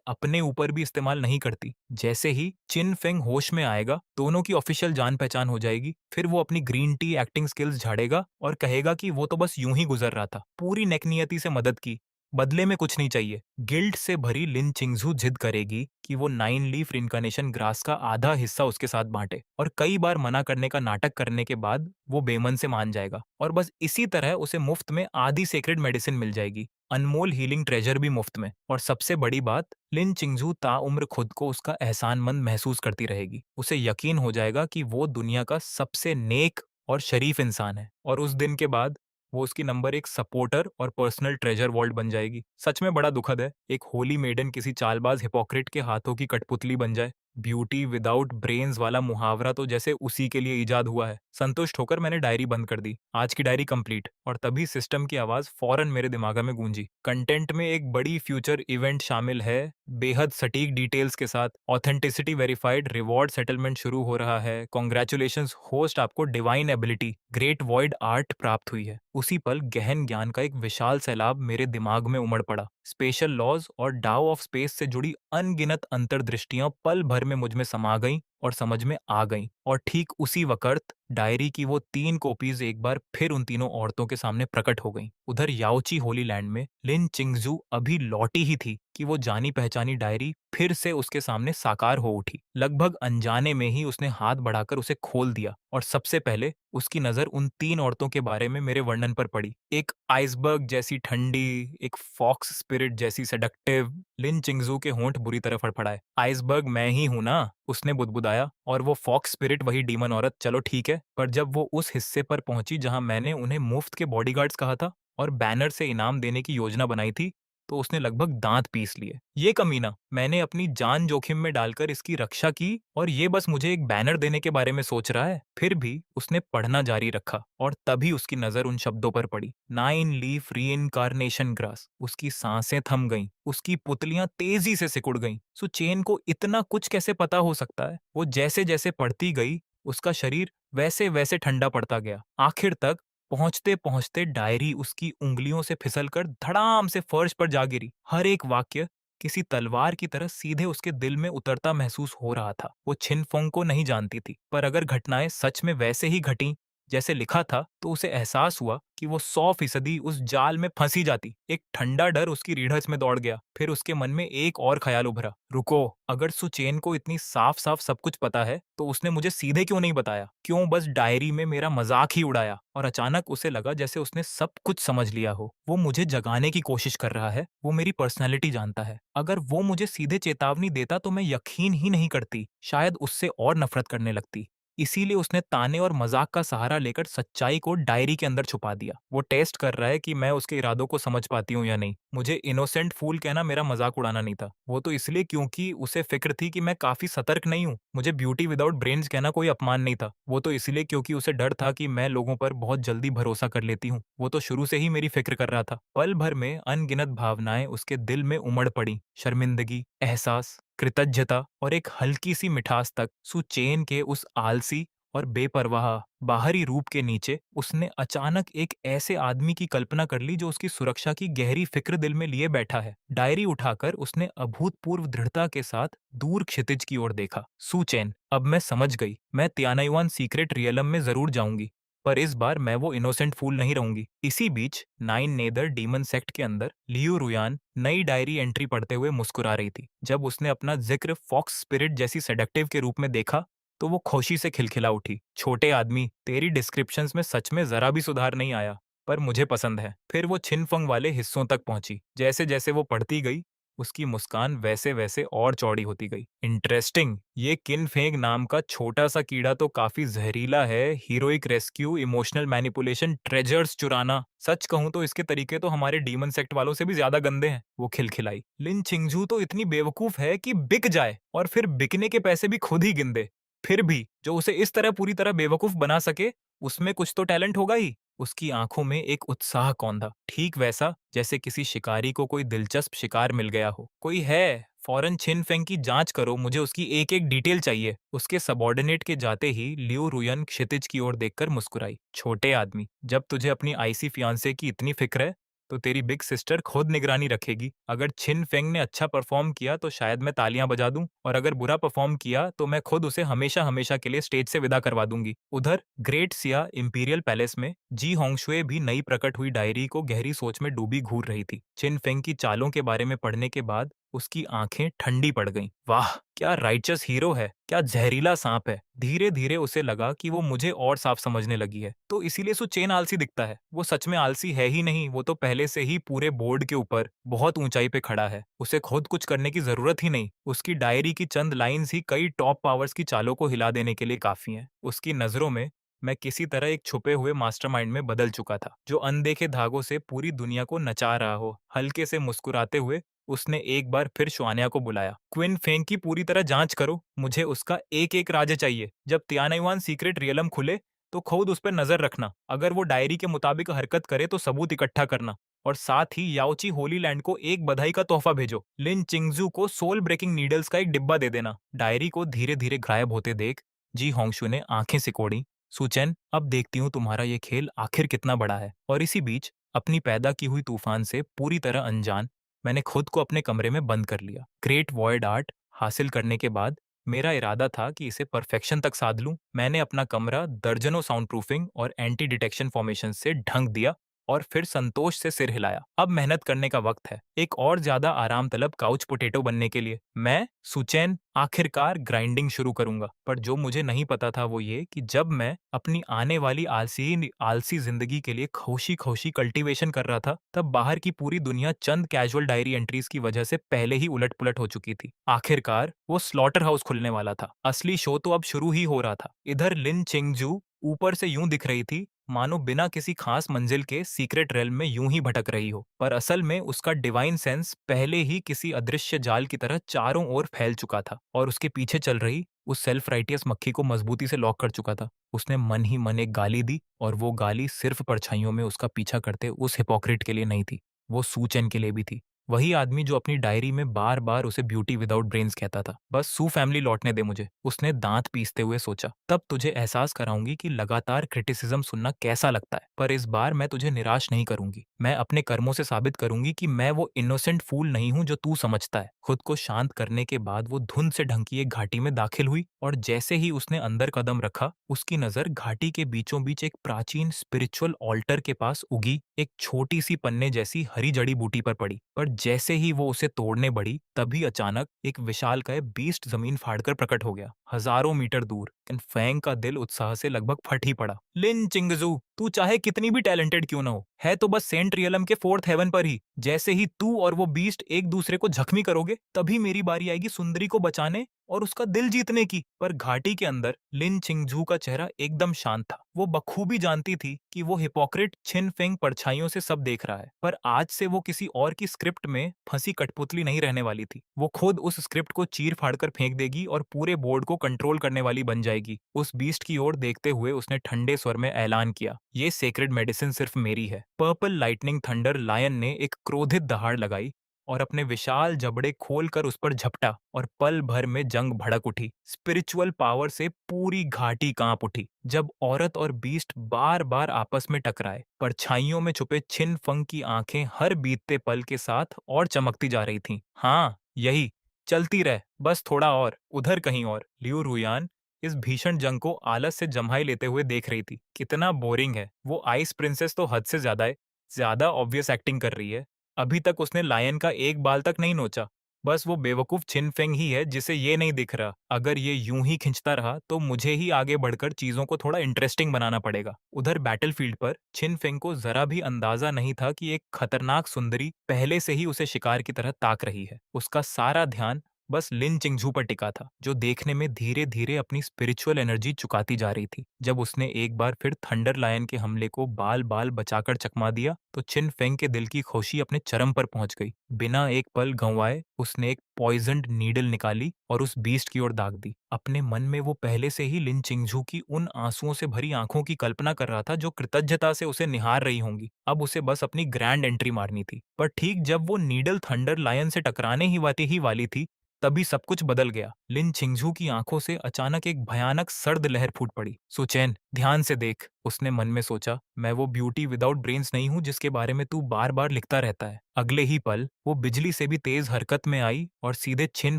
अपने ऊपर भी इस्तेमाल नहीं करती। जैसे ही चिन फेंग होश में आएगा, दोनों की ऑफिशियल जान पहचान हो जाएगी। फिर वो अपनी ग्रीन टी एक्टिंग स्किल्स झाड़ेगा और कहेगा कि वो तो बस यूं ही गुजर रहा था, पूरी नेकनियती से मदद की, बदले में कुछ नहीं चाहिए। गिल्ट से भरी लिन चिंगजू जिद करेगी कि वो 9 लीफ रिनकानेशन ग्रास का आधा हिस्सा उसके साथ बांटे और कई बार मना करने का नाटक करने के बाद वो बेमन से मान जाएगा और बस इसी तरह उसे मुफ्त में आधी सेक्रेड मेडिसिन मिल जाएगी, अनमोल हीलिंग ट्रेजर भी मुफ्त में। और सबसे बड़ी बात, लिन चिंगजू ताउम्र खुद को उसका एहसानमंद महसूस करती रहेगी। उसे यकीन हो जाएगा कि वो दुनिया का सबसे नेक और शरीफ इंसान है और उस दिन के बाद वो उसकी नंबर 1 सपोर्टर और पर्सनल ट्रेजर वॉल्ट बन जाएगी। सच में बड़ा दुखद है, एक होली मेडन किसी चालबाज हिपोक्रेट के हाथों की कठपुतली बन जाए। ब्यूटी विदाउट ब्रेन्स वाला मुहावरा तो जैसे उसी के लिए इजाद हुआ है। संतुष्ट होकर मैंने डायरी बंद कर दी। आज की डायरी कंप्लीट। और तभी सिस्टम की आवाज फौरन मेरे दिमाग में गूंजी। कंटेंट में एक बड़ी फ्यूचर इवेंट शामिल है, बेहद सटीक डिटेल्स के साथ, ऑथेंटिसिटी वेरीफाइड, रिवॉर्ड सेटलमेंट शुरू हो रहा है, कॉन्ग्रेचुलेशंस होस्ट, आपको divine ability great void art प्राप्त हुई है। उसी पल गहन ज्ञान का एक विशाल सैलाब मेरे दिमाग में उमड़ पड़ा। स्पेशल लॉज और डाउ ऑफ स्पेस से जुड़ी अनगिनत अंतर्दृष्टियां पल भर में मुझ में समा गईं और समझ में आ गईं। और ठीक उसी वक्त डायरी की वो 3 कॉपीज एक बार फिर उन तीनों औरतों के सामने प्रकट हो गईं। उधर याओची होली लैंड में लिन चिंगजू अभी लौटी ही थी कि वो जानी पहचानी डायरी फिर से उसके सामने साकार हो उठी। लगभग अनजाने में ही उसने हाथ बढ़ाकर उसे खोल दिया और सबसे पहले उसकी नजर उन 3 औरतों के बारे में मेरे वर्णन पर पड़ी। एक आइसबर्ग जैसी ठंडी, एक फॉक्स स्पिरिट जैसी सेडक्टिव। लिन चिंगजू के होंठ बुरी तरह फड़फड़ाए। आइसबर्ग मैं ही हूं ना, उसने बुदबुदाया, और वो फॉक्स स्पिरिट वही डीमन औरत। चलो ठीक है, पर जब वो उस हिस्से पर पहुंची जहां मैंने उन्हें मुफ्त के बॉडीगार्ड्स कहा था और बैनर से इनाम देने की योजना बनाई थी, तो उसने लगभग दांत पीस लिए। ये कमीना, मैंने अपनी जान जोखिम में डालकर इसकी रक्षा की और ये बस मुझे एक बैनर देने के बारे में सोच रहा है। फिर भी उसने पढ़ना जारी रखा और तभी उसकी नजर उन शब्दों पर पड़ी, 9 लीफ रीइंकार्नेशन ग्रास। उसकी सांसें थम गईं, उसकी पुतलियां तेजी से सिकुड़ गईं। सुचेन को इतना कुछ कैसे पता हो सकता है? वो जैसे जैसे पढ़ती गई, उसका शरीर वैसे वैसे ठंडा पड़ता गया। आखिर तक पहुंचते पहुंचते डायरी उसकी उंगलियों से फिसलकर धड़ाम से फर्श पर जा गिरी। हर एक वाक्य किसी तलवार की तरह सीधे उसके दिल में उतरता महसूस हो रहा था। वो छिनफोंग को नहीं जानती थी, पर अगर घटनाएं सच में वैसे ही घटी जैसे लिखा था, तो उसे एहसास हुआ कि वो 100% उस जाल में फंसी जाती। एक ठंडा डर उसकी रीढ़स में दौड़ गया। फिर उसके मन में एक और ख्याल उभरा, रुको, अगर सुचेन को इतनी साफ साफ सब कुछ पता है, तो उसने मुझे सीधे क्यों नहीं बताया? क्यों बस डायरी में मेरा मजाक ही उड़ाया? और अचानक उसे लगा जैसे उसने सब कुछ समझ लिया हो। वो मुझे जगाने की कोशिश कर रहा है, वो मेरी पर्सनैलिटी जानता है। अगर वो मुझे सीधे चेतावनी देता तो मैं यकीन ही नहीं करती, शायद उससे और नफरत करने लगती। इसीलिए उसने ताने और मजाक का सहारा लेकर सच्चाई को डायरी के अंदर छुपा दिया। वो टेस्ट कर रहा है कि मैं उसके इरादों को समझ पाती हूँ या नहीं। मुझे इनोसेंट फूल कहना मेरा मजाक उड़ाना नहीं था। वो तो इसलिए क्योंकि उसे फिक्र थी कि मैं काफी सतर्क नहीं हूँ। मुझे ब्यूटी विदाउट ब्रेन्स कहना कोई अपमान नहीं था। वो तो इसलिए क्योंकि उसे डर था कि मैं लोगों पर बहुत जल्दी भरोसा कर लेती हूँ। वो तो शुरू से ही मेरी फिक्र कर रहा था। पल भर में अनगिनत भावनाएं उसके दिल में उमड़ पड़ी, शर्मिंदगी, एहसास, कृतज्ञता और एक हल्की सी मिठास तक। सुचेन के उस आलसी और बेपरवाह बाहरी रूप के नीचे उसने अचानक एक ऐसे आदमी की कल्पना कर ली जो उसकी सुरक्षा की गहरी फिक्र दिल में लिए बैठा है। डायरी उठाकर उसने अभूतपूर्व दृढ़ता के साथ दूर क्षितिज की ओर देखा। सुचेन, अब मैं समझ गई, मैं तियानायुआन सीक्रेट रियलम में जरूर जाऊंगी, पर इस बार मैं वो इनोसेंट फूल नहीं रहूंगी। इसी बीच 9 नेदर डीमन सेक्ट के अंदर लियू रुयान नई डायरी एंट्री पढ़ते हुए मुस्कुरा रही थी। जब उसने अपना जिक्र फॉक्स स्पिरिट जैसी सेडक्टिव के रूप में देखा, तो वो खुशी से खिलखिला उठी। छोटे आदमी, तेरी डिस्क्रिप्शंस में सच में जरा भी सुधार नहीं आया। पर मुझे पसंद है। फिर वो छिन-फंग वाले हिस्सों तक पहुंची। जैसे-जैसे वो पढ़ती गई, उसकी मुस्कान वैसे-वैसे और चौड़ी होती गई। इंटरेस्टिंग, ये किन-फेंग नाम का छोटा-सा कीड़ा तो काफी जहरीला है। Heroic rescue, emotional manipulation, treasures चुराना। सच कहूं तो इसके तरीके तो हमारे डीमन सेक्ट वालों से भी ज्यादा गंदे हैं। वो खिलखिलाई। लिन चिंगजू तो इतनी बेवकूफ है कि बिक जाए और फिर बिकने के पैसे भी खुद ही गिन दे। फिर भी जो उसे इस तरह पूरी तरह बेवकूफ बना सके, उसमें कुछ तो टैलेंट होगा ही। उसकी आंखों में एक उत्साह कौंधा, ठीक वैसा जैसे किसी शिकारी को कोई दिलचस्प शिकार मिल गया हो। कोई है, फौरन छिन फेंग की जांच करो, मुझे उसकी एक एक डिटेल चाहिए। उसके सबॉर्डिनेट के जाते ही लियो रुयन क्षितिज की ओर देखकर मुस्कुराई। छोटे आदमी, जब तुझे अपनी आईसी फियांसे की इतनी फिक्र है तो तेरी बिग सिस्टर खुद निगरानी रखेगी। अगर छिन फेंग ने अच्छा परफॉर्म किया तो शायद मैं तालियां बजा दूं, और अगर बुरा परफॉर्म किया तो मैं खुद उसे हमेशा हमेशा के लिए स्टेज से विदा करवा दूंगी। उधर ग्रेट सिया इंपीरियल पैलेस में जी होंगशुए भी नई प्रकट हुई डायरी को गहरी सोच में डूबी घूर रही थी। छिन फेंग की चालों के बारे में पढ़ने के बाद उसकी आंखें ठंडी पड़ गईं। वाह, क्या राइचस हीरो है, क्या जहरीला सांप है। धीरे धीरे उसे लगा कि वो मुझे और साफ समझने लगी है। तो इसीलिए सुचेन आलसी दिखता है। वो सच में आलसी है ही नहीं, वो तो पहले से ही पूरे बोर्ड के ऊपर बहुत ऊंचाई पे खड़ा है। उसे खुद कुछ करने की जरूरत ही नहीं। उसकी डायरी की चंद लाइंस ही कई टॉप पावर्स की चालों को हिला देने के लिए काफी हैं। उसकी नजरों में मैं किसी तरह एक छुपे हुए मास्टरमाइंड में बदल चुका था, जो अनदेखे धागों से पूरी दुनिया को नचा रहा हो। हल्के से मुस्कुराते हुए उसने एक बार फिर शुआन्या को बुलाया। क्विन फेंग की पूरी तरह जांच करो, मुझे उसका एक एक राज चाहिए। जब तियानायुआन सीक्रेट रियलम खुले तो खुद उस पर नजर रखना। अगर वो डायरी के मुताबिक हरकत करे तो सबूत इकट्ठा करना, और साथ ही याओची होली लैंड को एक बधाई का तोहफा भेजो। लिन चिंगजू को सोल ब्रेकिंग नीडल्स का एक डिब्बा दे देना। डायरी को धीरे धीरे गायब होते देख जी होंगशु ने आंखें सिकोड़ी। सुचेन, अब देखती हूँ तुम्हारा ये खेल आखिर कितना बड़ा है। और इसी बीच अपनी पैदा की हुई तूफान से पूरी तरह अनजान मैंने खुद को अपने कमरे में बंद कर लिया। ग्रेट वॉइड आर्ट हासिल करने के बाद मेरा इरादा था कि इसे परफेक्शन तक साध लूं। मैंने अपना कमरा दर्जनों साउंड प्रूफिंग और एंटी डिटेक्शन फॉर्मेशन से ढंक दिया और फिर संतोष से सिर हिलाया। अब मेहनत करने का वक्त है, एक और ज्यादा आराम तलब काउच पोटैटो बनने के लिए। मैं सुचैन आखिरकार ग्राइंडिंग शुरू करूंगा। पर जो मुझे नहीं पता था वो ये कि जब मैं अपनी आने वाली आलसी आलसी जिंदगी के लिए खोशी खोशी कल्टीवेशन कर रहा था, तब बाहर की पूरी दुनिया चंद कैजुअल डायरी एंट्रीज की वजह से पहले ही उलट पुलट हो चुकी थी। आखिरकार वो स्लॉटर हाउस खुलने वाला था। असली शो तो अब शुरू ही हो रहा था। इधर लिन चिंगजू ऊपर से यूं दिख रही थी मानो बिना किसी खास मंजिल के सीक्रेट रेल में यूं ही भटक रही हो, पर असल में उसका डिवाइन सेंस पहले ही किसी अदृश्य जाल की तरह चारों ओर फैल चुका था और उसके पीछे चल रही उस सेल्फ राइटियस मक्खी को मजबूती से लॉक कर चुका था। उसने मन ही मन एक गाली दी, और वो गाली सिर्फ परछाइयों में उसका पीछा करते उस हिपोक्रेट के लिए नहीं थी, वो सूचन के लिए भी थी। वही आदमी जो अपनी डायरी में बार बार उसे ब्यूटी विदाउट ब्रेन्स कहता था। बस सू फैमिली लौटने दे मुझे, उसने दांत पीसते हुए सोचा। तब तुझे एहसास कराऊंगी कि लगातार क्रिटिसिज्म सुनना कैसा लगता है। पर इस बार मैं तुझे निराश नहीं करूंगी। मैं अपने कर्मों से साबित करूंगी कि मैं वो इनोसेंट फूल नहीं हूं जो तू समझता है। खुद को शांत करने के बाद वो धुंध से ढंकी एक घाटी में दाखिल हुई, और जैसे ही उसने अंदर कदम रखा, उसकी नजर घाटी के बीचों बीच एक प्राचीन स्पिरिचुअल ऑल्टर के पास उगी एक छोटी सी पन्ने जैसी हरी जड़ी बूटी पर पड़ी। पर जैसे ही वो उसे तोड़ने बढ़ी, तभी अचानक एक विशालकाय बीस्ट जमीन फाड़कर प्रकट हो गया, हजारों मीटर दूर। फेंग का दिल उत्साह से लगभग फट ही पड़ा। लिन चिंगजू, तू चाहे कितनी भी टैलेंटेड क्यों ना हो, है तो बस सेंट रियलम के फोर्थ हेवन पर ही। जैसे ही तू और वो बीस्ट एक दूसरे को जख्मी करोगे, तभी मेरी बारी आएगी सुंदरी को बचाने और उसका दिल जीतने की। पर घाटी के अंदर लिन चिंगजू का चेहरा एकदम शांत था। वो बखूबी जानती थी कि वो हिपोक्रेट छिन फेंग परछाइयों से सब देख रहा है, पर आज से वो किसी और की स्क्रिप्ट में फंसी कठपुतली नहीं रहने वाली थी। वो खुद उस स्क्रिप्ट को चीर फाड़कर फेंक देगी और पूरे बोर्ड को कंट्रोल करने वाली बन जाएगी। उस बीस्ट की ओर देखते हुए उसने ठंडे स्वर में ऐलान किया, ये सेक्रेड मेडिसिन सिर्फ मेरी है। पर्पल लाइटनिंग थंडर लायन ने एक क्रोधित दहाड़ लगाई और अपने विशाल जबड़े खोलकर उस पर झपटा, और पल भर में जंग भड़क उठी। स्पिरिचुअल पावर से पूरी घाटी कांप उठी। जब औरत और बीस्ट बार बार आपस में टकराए, परछाइयों में छुपे छिन फंग की आंखें हर बीतते पल के साथ और चमकती जा रही थीं। हाँ, यही चलती रह, बस थोड़ा और, उधर कहीं और। लियू रुयान इस भीषण जंग को आलस से जम्हाई लेते हुए देख रही थी। कितना बोरिंग है, वो आइस प्रिंसेस तो हद से ज्यादा है, ज्यादा ऑब्वियस एक्टिंग कर रही है। अभी तक उसने लायन का एक बाल तक नहीं नोचा। बस वो बेवकूफ छिन फेंग ही है जिसे ये नहीं दिख रहा। अगर ये यूं ही खिंचता रहा तो मुझे ही आगे बढ़कर चीजों को थोड़ा इंटरेस्टिंग बनाना पड़ेगा। उधर बैटलफील्ड पर छिन फेंग को जरा भी अंदाजा नहीं था कि एक खतरनाक सुंदरी पहले से ही उसे शिकार की तरह ताक रही है। उसका सारा ध्यान बस लिन चिंगझू पर टिका था, जो देखने में धीरे धीरे अपनी स्पिरिचुअल एनर्जी चुकाती जा रही थी। जब उसने एक बार फिर थंडर लायन के हमले को बाल बाल बचाकर चकमा दिया तो छिन फेंग के दिल की खुशी अपने चरम पर पहुंच गई। बिना एक पल गंवाए उसने एक पॉइजन्ड नीडल निकाली और उस बीस्ट की ओर दाग दी। अपने मन में वो पहले से ही लिन चिंगझू की उन आंसुओं से भरी आंखों की कल्पना कर रहा था जो कृतज्ञता से उसे निहार रही होंगी। अब उसे बस अपनी ग्रैंड एंट्री मारनी थी। पर ठीक जब वो नीडल थंडर लायन से टकराने ही वाली थी, तभी सब कुछ बदल गया। लिन चिंगझू की आंखों से अचानक एक भयानक सर्द लहर फूट पड़ी। सुचैन, ध्यान से देख, उसने मन में सोचा। मैं वो ब्यूटी विदाउट ब्रेन्स नहीं हूं जिसके बारे में तू बार बार लिखता रहता है। अगले ही पल वो बिजली से भी तेज हरकत में आई और सीधे छिन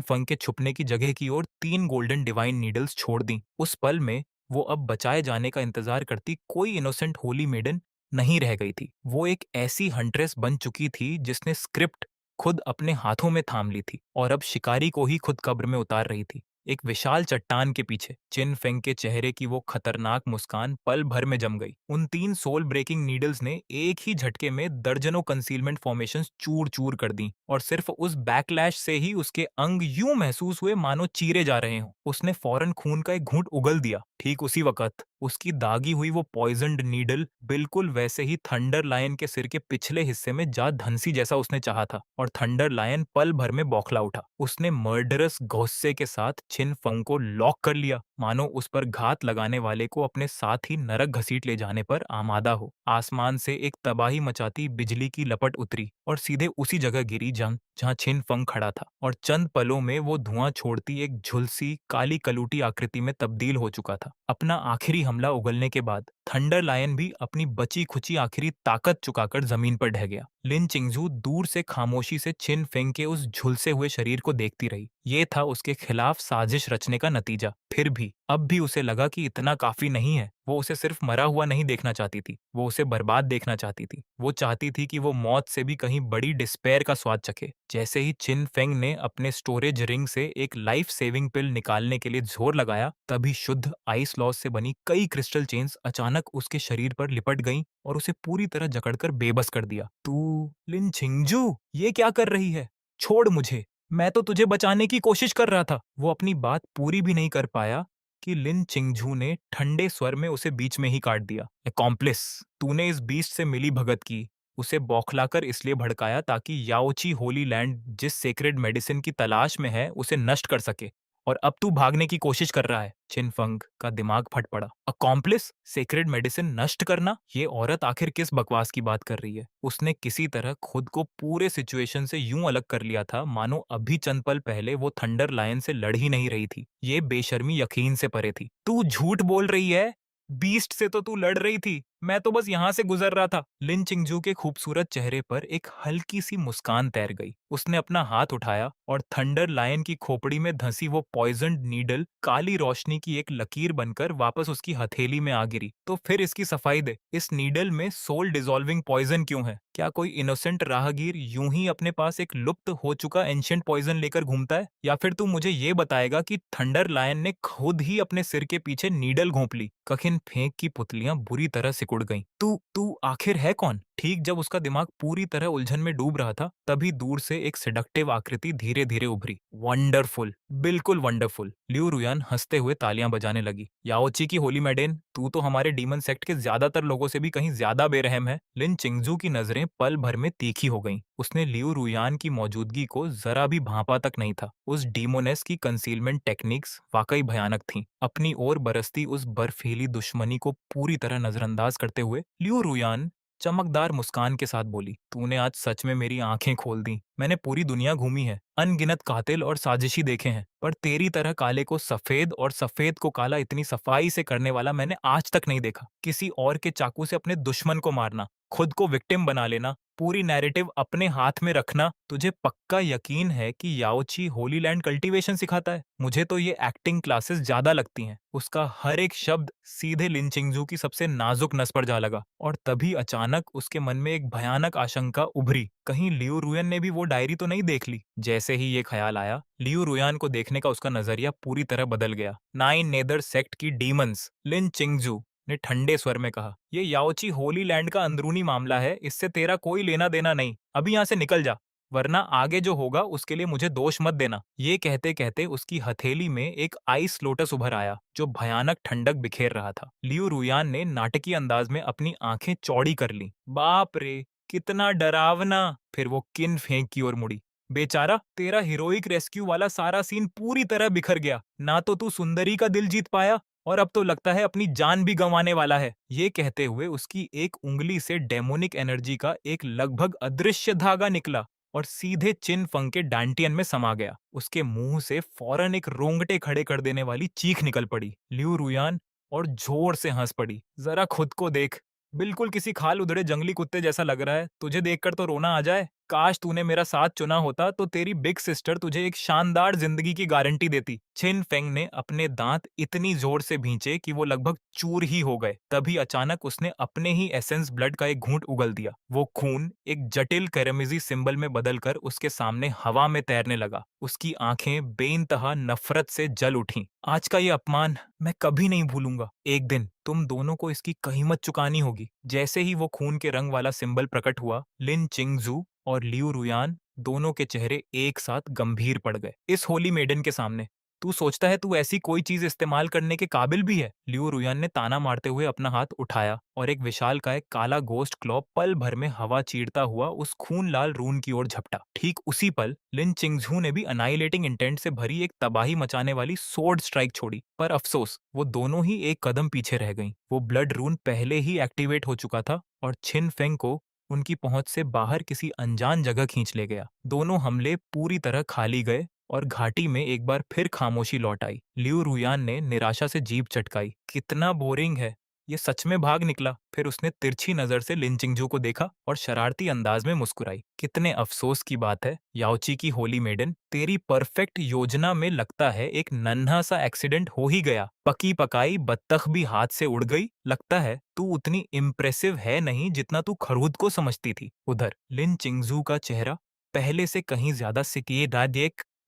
फंग के छुपने की जगह की ओर 3 गोल्डन डिवाइन नीडल्स छोड़ दी। उस पल में वो अब बचाए जाने का इंतजार करती कोई इनोसेंट होली मेडन नहीं रह गई थी। वो एक ऐसी हंट्रेस बन चुकी थी जिसने स्क्रिप्ट खुद अपने हाथों में थाम ली थी और अब शिकारी को ही खुद कब्र में उतार रही थी। एक विशाल चट्टान के पीछे चिन फेंग के चेहरे की वो खतरनाक मुस्कान पल भर में जम गई। उन 3 सोल ब्रेकिंग नीडल्स ने एक ही झटके में दर्जनों कंसीलमेंट फॉर्मेशंस चूर चूर कर दी और सिर्फ उस बैकलैश से ही उसके अंग यूं महसूस हुए मानो चीरे जा रहे हों। उसने फौरन खून का एक घूंट उगल दिया। ठीक उसी वक्त उसकी दागी हुई वो पॉइजन्ड नीडल बिल्कुल वैसे ही थंडर लायन के सिर के पिछले हिस्से में जा धंसी जैसा उसने चाहा था और थंडर लायन पल भर में बौखला उठा। उसने मर्डरस गुस्से के साथ छिन फंग को लॉक कर लिया, मानो उस पर घात लगाने वाले को अपने साथ ही नरक घसीट ले जाने पर आमादा हो। आसमान से एक तबाही मचाती बिजली की लपट उतरी और सीधे उसी जगह गिरी जहां छिन फंग खड़ा था और चंद पलों में वो धुआं छोड़ती एक झुलसी काली कलूटी आकृति में तब्दील हो चुका था। अपना आखिरी हमला उगलने के बाद थंडर लायन भी अपनी बची खुची आखिरी ताकत चुकाकर जमीन पर ढह गया। लिन चिंगजू दूर से खामोशी से छिन फेंग के उस झुलसे हुए शरीर को देखती रही। ये था उसके खिलाफ साजिश रचने का नतीजा। फिर भी अब भी उसे लगा कि इतना काफी नहीं है। वो उसे सिर्फ मरा हुआ नहीं देखना चाहती थी, वो उसे बर्बाद देखना चाहती थी। वो चाहती थी कि वो मौत से भी कहीं बड़ी डिस्पेयर का स्वाद चखे। जैसे ही चिन फेंग ने अपने स्टोरेज रिंग से एक लाइफ सेविंग पिल निकालने के लिए जोर लगाया, तभी शुद्ध आइस लॉस से बनी कई क्रिस्टल चेन्स अचानक उसके शरीर पर लिपट गईं और उसे पूरी तरह जकड़कर बेबस कर दिया। तू, लिन छिंगजू, ये क्या कर रही है? छोड़ मुझे, मैं तो तुझे बचाने की कोशिश कर रहा था। वो अपनी बात पूरी भी नहीं कर पाया कि लिन चिंगझू ने ठंडे स्वर में उसे बीच में ही काट दिया। "एकॉम्प्लिस, तूने इस बीस्ट से मिली भगत की, उसे बौखलाकर इसलिए भड़काया ताकि याओची होली लैंड जिस सेक्रेड मेडिसिन की तलाश में है उसे नष्ट कर सके, और अब तू भागने की कोशिश कर रहा है।" चिनफंग का दिमाग फट पड़ा। अकॉम्प्लिस, सेक्रेड मेडिसिन नष्ट करना? ये औरत आखिर किस बकवास की बात कर रही है? उसने किसी तरह खुद को पूरे सिचुएशन से यूं अलग कर लिया था मानो अभी चंद पल पहले वो थंडर लायन से लड़ ही नहीं रही थी। ये बेशर्मी यकीन से परे थी। तू झूठ बोल रही है? बीस्ट से तो तू लड़ रही थी, मैं तो बस यहाँ से गुजर रहा था। लिन चिंगजू के खूबसूरत चेहरे पर एक हल्की सी मुस्कान तैर गई। उसने अपना हाथ उठाया और थंडर लायन की खोपड़ी में धंसी वो पॉइजन्ड नीडल काली रोशनी की एक लकीर बनकर वापस उसकी हथेली में आ गिरी। तो फिर इसकी सफाई दे, इस नीडल में सोल डिसॉल्विंग पॉइजन क्यों है? क्या कोई इनोसेंट राहगीर यूं ही अपने पास एक लुप्त हो चुका एंशिएंट पॉइजन लेकर घूमता है? या फिर तू मुझे ये बताएगा कि थंडर लायन ने खुद ही अपने सिर के पीछे नीडल घोंप ली? कखिन फेंक की पुतलियां बुरी तरह सिकुड़ गईं। तू तू आखिर है कौन? ठीक जब उसका दिमाग पूरी तरह उलझन में डूब रहा था, तभी दूर से एक सेडक्टिव आकृति धीरे धीरे उभरी। वंडरफुल, बिल्कुल वंडरफुल। लिu रुयान हंसते हुए तालियां बजाने लगी। याओची की होली मैडेन, तू तो हमारे डीमन सेक्ट के ज्यादातर लोगों से भी कहीं ज्यादा बेरहम है। लिन चिंगजू की नजरें पल भर में तीखी हो गईं। उसने लिu रुयान की मौजूदगी को जरा भी भांपा तक नहीं था। उस डीमोनेस की कंसीलमेंट टेक्निक्स वाकई भयानक थीं। अपनी ओर बरसती उस बर्फीली दुश्मनी को पूरी तरह नजरअंदाज करते हुए लिu रुयान चमकदार मुस्कान के साथ बोली, तूने आज सच में मेरी आंखें खोल दी। मैंने पूरी दुनिया घूमी है, अनगिनत कातिल और साजिशी देखे हैं, पर तेरी तरह काले को सफेद और सफेद को काला इतनी सफाई से करने वाला मैंने आज तक नहीं देखा। किसी और के चाकू से अपने दुश्मन को मारना, खुद को विक्टिम बना लेना, पूरी नैरेटिव अपने हाथ में रखना। तुझे पक्का यकीन है कि याओची होली लैंड कल्टीवेशन सिखाता है? मुझे तो ये एक्टिंग क्लासेस ज्यादा लगती हैं। उसका हर एक शब्द सीधे लिन चिंगजू की सबसे नाजुक नस पर जा लगा और तभी अचानक उसके मन में एक भयानक आशंका उभरी। कहीं लियू रुयन ने भी वो डायरी तो नहीं देख ली। जैसे ही ये ख्याल आया, लियू रुयान को देखने का उसका नजरिया पूरी तरह बदल गया। नाइन नेदर सेक्ट की डीमंस लिन चिंगजू ने ठंडे स्वर में कहा, ये याओची होली लैंड का अंदरूनी मामला है, इससे तेरा कोई लेना देना नहीं। अभी यहाँ से निकल जा, वरना आगे जो होगा उसके लिए मुझे दोष मत देना। ये कहते कहते उसकी हथेली में एक आइस लोटस उभर आया जो भयानक ठंडक बिखेर रहा था। लियू रुयान ने नाटकीय अंदाज में अपनी आंखें चौड़ी कर ली। बाप रे, कितना डरावना। फिर वो किन फेंक की ओर मुड़ी। बेचारा, तेरा हीरोइक रेस्क्यू वाला सारा सीन पूरी तरह बिखर गया। ना तो तू सुंदरी का दिल जीत पाया और अब तो लगता है अपनी जान भी गंवाने वाला है। ये कहते हुए उसकी एक उंगली से डेमोनिक एनर्जी का एक लगभग अदृश्य धागा निकला और सीधे चिन फंग के डांटियन में समा गया। उसके मुंह से फौरन एक रोंगटे खड़े कर देने वाली चीख निकल पड़ी। लियू रुयान और जोर से हंस पड़ी। जरा खुद को देख, बिल्कुल किसी खाल उधड़े जंगली कुत्ते जैसा लग रहा है। तुझे देखकर तो रोना आ जाए। काश तूने मेरा साथ चुना होता तो तेरी बिग सिस्टर तुझे एक शानदार जिंदगी की गारंटी देती। छिन फेंग ने अपने दांत इतनी जोर से भींचे कि वो लगभग चूर ही हो गए। तभी अचानक उसने अपने ही एसेंस ब्लड का एक घूंट उगल दिया। वो खून एक जटिल कैरेमिजी सिंबल में बदलकर उसके सामने हवा में तैरने लगा। उसकी आंखें बेइंतहा नफरत से जल उठीं। आज का ये अपमान मैं कभी नहीं भूलूंगा। एक दिन तुम दोनों को इसकी कीमत चुकानी होगी। जैसे ही वो खून के रंग वाला सिंबल प्रकट हुआ, लिन चिंगजू और लियू रुयान दोनों के चेहरे एक साथ गंभीर पड़ गए। इस होली मेडन के सामने तू सोचता है तू ऐसी कोई चीज इस्तेमाल करने के काबिल भी है? लियू रुयान ने ताना मारते हुए अपना हाथ उठाया और एक विशालकाय काला गोस्ट क्लॉ पल भर में हवा चीरता हुआ उस खून लाल रून की ओर झपटा। ठीक उसी पल लिन चिंगझू ने भी अनाइलेटिंग इंटेंट से भरी एक तबाही मचाने वाली सोर्ड स्ट्राइक छोड़ी। पर अफसोस, वो दोनों ही एक कदम पीछे रह गईं। वो ब्लड रून पहले ही एक्टिवेट हो चुका था और छिन फेंग को उनकी पहुंच से बाहर किसी अनजान जगह खींच ले गया। दोनों हमले पूरी तरह खाली गए और घाटी में एक बार फिर खामोशी लौट आई। लियू रुयान ने निराशा से जीभ चटकाई। कितना बोरिंग है, ये सच में भाग निकला। फिर उसने तिरछी नजर से लिन चिंगजू को देखा और शरारती अंदाज में मुस्कुराई। कितने अफसोस की बात है याओची की होली मेडन, तेरी परफेक्ट योजना में लगता है एक नन्हा सा एक्सीडेंट हो ही गया। पकी पकाई बत्तख भी हाथ से उड़ गई। लगता है तू उतनी इम्प्रेसिव है नहीं जितना तू खरूद को समझती थी। उधर लिन चिंगजू का चेहरा पहले से कहीं ज्यादा